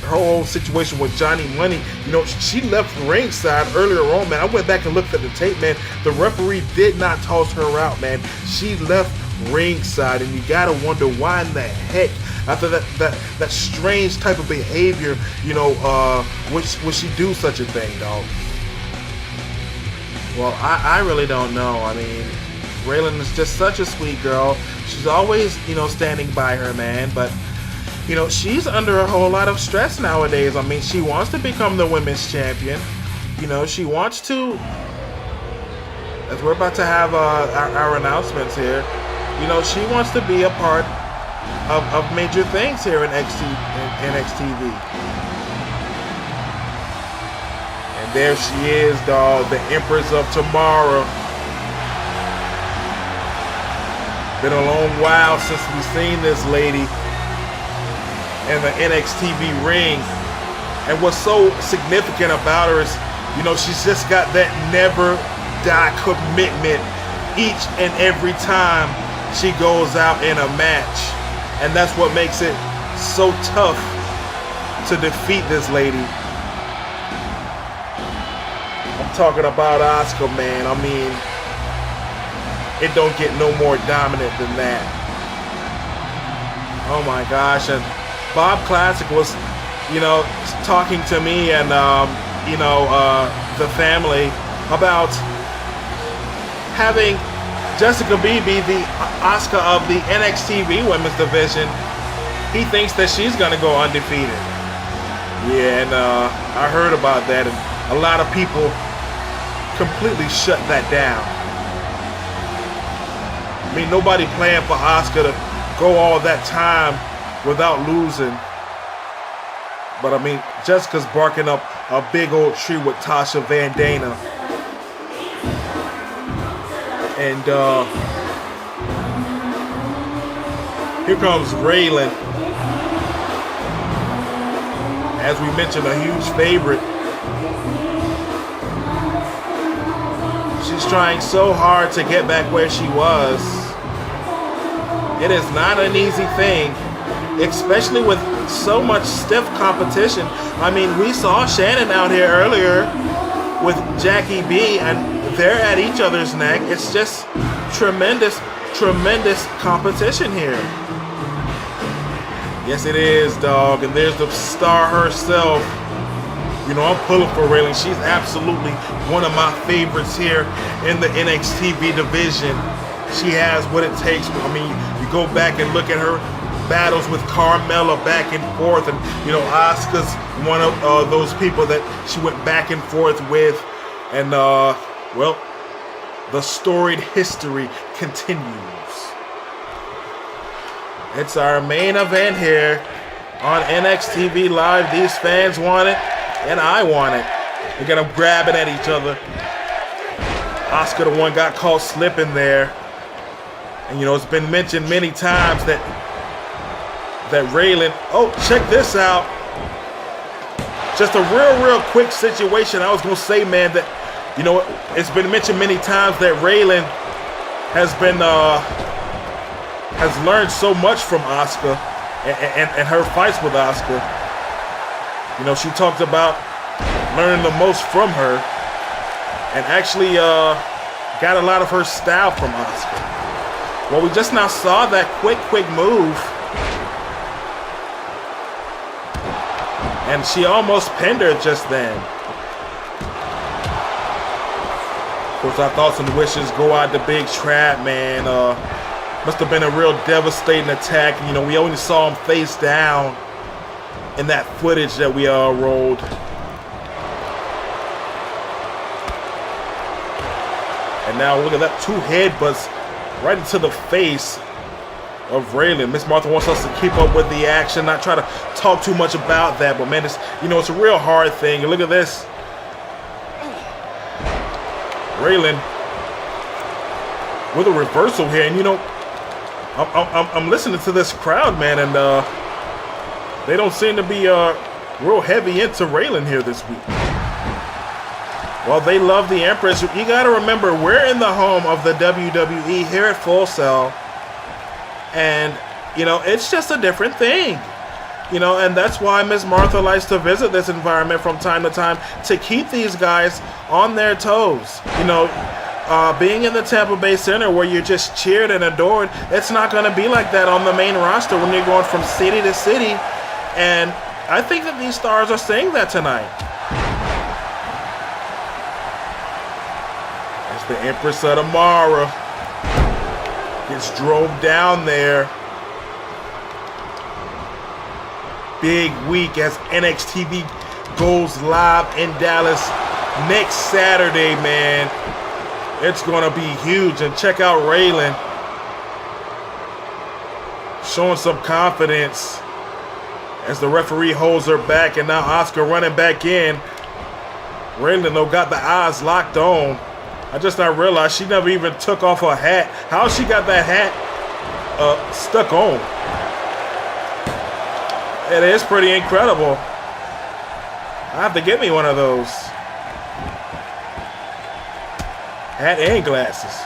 S2: her whole situation with Johnny Money. You know, she left ringside earlier on, man. I went back and looked at the tape, man. The referee did not toss her out, man. She left ringside, and you gotta wonder why in the heck, after that strange type of behavior, you know, would she do such a thing, dog? Well, I really don't know. I mean, Raylin is just such a sweet girl. She's always, you know, standing by her man, but you know, she's under a whole lot of stress nowadays. I mean, she wants to become the women's champion. You know, she wants to, as we're about to have our announcements here, you know, she wants to be a part of major things here in NXTV. And there she is, dog, the Empress of Tomorrow. Been a long while since we've seen this lady in the NXTV ring. And what's so significant about her is, you know, she's just got that never die commitment each and every time she goes out in a match. And that's what makes it so tough to defeat this lady. I'm talking about Asuka, man. I mean, it don't get no more dominant than that. Oh my gosh. And Bob Classic was, you know, talking to me and, you know, the family about having Jessica B be the Asuka of the NXTV Women's Division. He thinks that she's going to go undefeated. Yeah, and I heard about that, and a lot of people completely shut that down. I mean, nobody planned for Asuka to go all that time without losing. But I mean, Jessica's barking up a big old tree with Tasha Van Dana. And here comes Raylin. As we mentioned, a huge favorite. She's trying so hard to get back where she was. It is not an easy thing, especially with so much stiff competition. I mean, we saw Shannon out here earlier with Jackie B, and they're at each other's neck. It's just tremendous competition here. Yes, it is, dog. And there's the star herself. You know, I'm pulling for Raylin. She's absolutely one of my favorites here in the NXTV division. She has what it takes. I mean, you go back and look at her battles with Carmella back and forth, and you know, Asuka's one of those people that she went back and forth with, and well, the storied history continues. It's our main event here on NXTV Live. These fans want it, and I want it. They're gonna grab it at each other. Asuka, the one, got caught slipping there. And you know, it's been mentioned many times that Raylin, oh, check this out. Just a real quick situation. I was gonna say, man, that, you know, it's been mentioned many times that Raylin has learned so much from Asuka and her fights with Asuka. You know, she talked about learning the most from her, and actually got a lot of her style from Asuka. Well, we just now saw that quick move. And she almost pinned her just then. Of course, our thoughts and wishes go out to Big Trap, man. Must have been a real devastating attack. You know, we only saw him face down in that footage that we rolled. And now look at that, 2 headbutts right into the face of Raylin. Miss Martha wants us to keep up with the action, not try to talk too much about that. But man, it's, you know, it's a real hard thing. And look at this. Raylin with a reversal here. And you know, I'm listening to this crowd, man, and they don't seem to be real heavy into Raylin here this week. Well, they love the Empress. You got to remember, we're in the home of the WWE here at Full Sail. And, you know, it's just a different thing. You know, and that's why Miss Martha likes to visit this environment from time to time to keep these guys on their toes. You know, being in the Tampa Bay Center where you're just cheered and adored, it's not going to be like that on the main roster when you're going from city to city. And I think that these stars are saying that tonight. As the Empress of Tomorrow gets drove down there. Big week as Nxtv goes live in Dallas next Saturday, man. It's going to be huge. And check out Raylin showing some confidence as the referee holds her back. And now Asuka running back in. Raylin, though, got the eyes locked on. I just not realized she never even took off her hat. How she got that hat stuck on? It is pretty incredible. I have to get me one of those. Hat and glasses.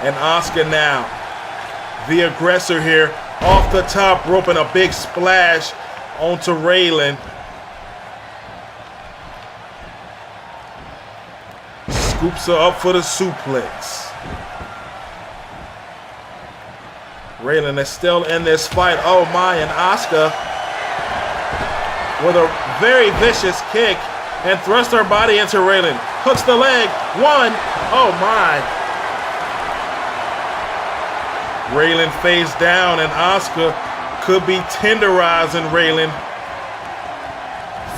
S2: And Asuka now, the aggressor here, off the top rope and a big splash onto Raylin. Scoops her up for the suplex. Raylin is still in this fight. Oh my, and Asuka with a very vicious kick and thrust her body into Raylin. Hooks the leg. 1. Oh my. Raylin face down and Asuka could be tenderizing Raylin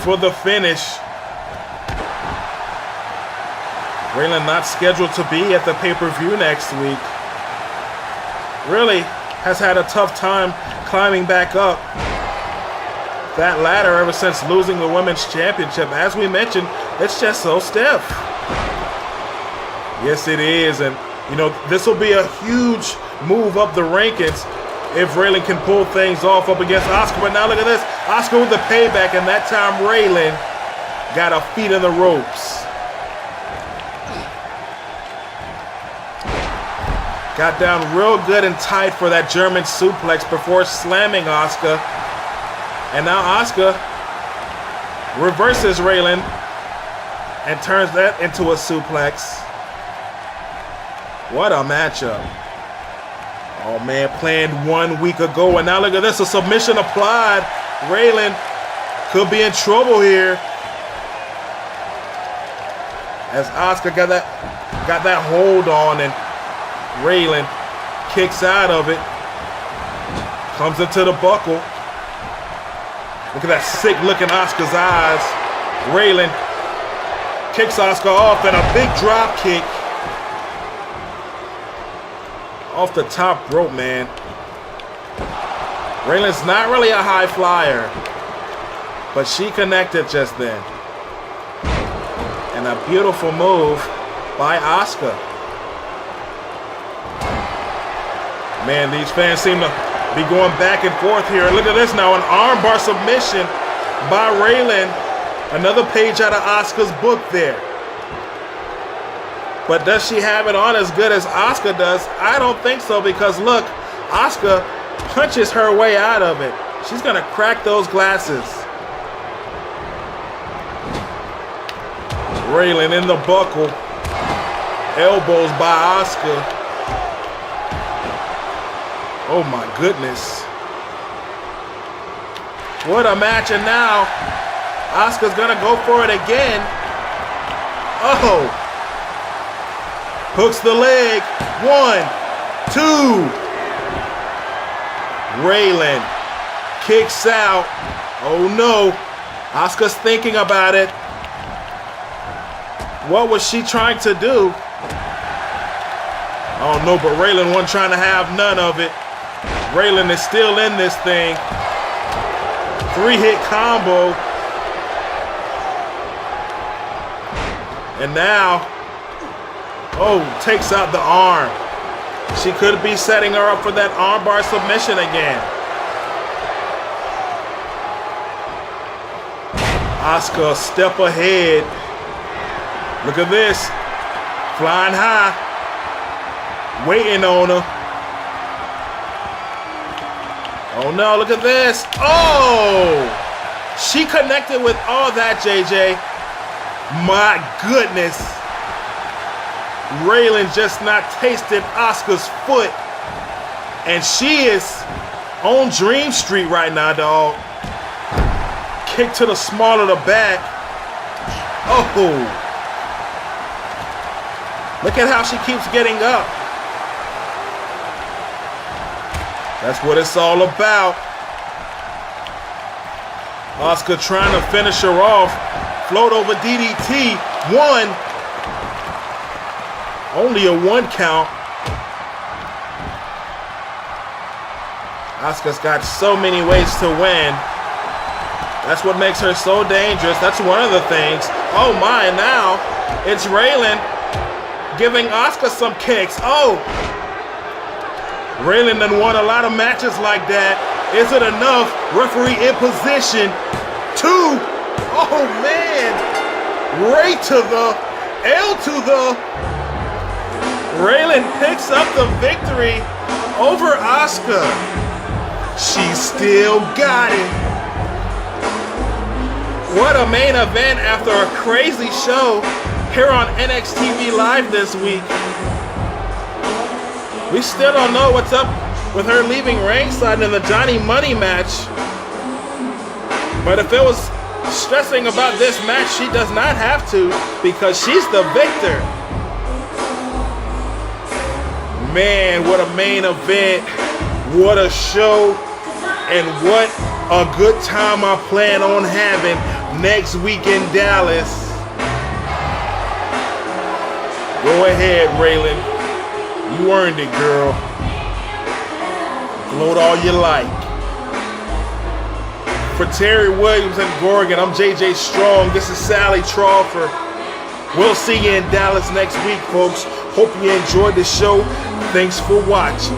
S2: for the finish. Raylin not scheduled to be at the pay-per-view next week. Really has had a tough time climbing back up that ladder ever since losing the Women's Championship. As we mentioned, it's just so stiff. Yes, it is. And, you know, this will be a huge move up the rankings if Raylin can pull things off up against Asuka. But now look at this. Asuka with the payback, and that time Raylin got her feet in the ropes. Got down real good and tight for that German suplex before slamming Asuka. And now Asuka reverses Raylin and turns that into a suplex. What a matchup. Oh man, planned 1 week ago, and now look at this, a submission applied. Raylin could be in trouble here. As Asuka got that hold on, and Raylin kicks out of it. Comes into the buckle. Look at that sick look in Asuka's eyes. Raylin kicks Asuka off, and a big drop kick off the top rope, man. Raylin's not really a high flyer, but she connected just then. And a beautiful move by Asuka. Man, these fans seem to be going back and forth here. Look at this now, an armbar submission by Raylin. Another page out of Asuka's book there. But does she have it on as good as Asuka does? I don't think so, because look, Asuka punches her way out of it. She's gonna crack those glasses. Raylin in the buckle. Elbows by Asuka. Oh my goodness. What a match, and now Asuka's gonna go for it again. Oh. Hooks the leg. 1, 2. Raylin kicks out. Oh no. Asuka's thinking about it. What was she trying to do? Oh no, but Raylin wasn't trying to have none of it. Raylin is still in this thing. 3-hit combo. And now, oh, takes out the arm. She could be setting her up for that armbar submission again. Asuka a step ahead. Look at this. Flying high. Waiting on her. Oh no, look at this. Oh! She connected with all that, JJ. My goodness. Raylin just not tasted Asuka's foot. And she is on Dream Street right now, dog. Kick to the small of the back. Oh. Look at how she keeps getting up. That's what it's all about. Asuka trying to finish her off. Float over DDT. 1. Only a 1 count. Asuka's got so many ways to win. That's what makes her so dangerous. That's one of the things. Oh my, now it's Raylin giving Asuka some kicks. Oh! Raylin done won a lot of matches like that. Is it enough? Referee in position. 2. Oh man! Right to the L to the. Raylin picks up the victory over Asuka. She still got it. What a main event after a crazy show here on Nxtv Live this week. We still don't know what's up with her leaving ringside in the Johnny Money match. But if it was stressing about this match, she does not have to, because she's the victor. Man, what a main event. What a show. And what a good time I plan on having next week in Dallas. Go ahead, Raylin. You earned it, girl. Gloat all you like. For Terry Williams and Gorgon, I'm JJ Strong. This is Sally Trawford. We'll see you in Dallas next week, folks. Hope you enjoyed the show. Thanks for watching.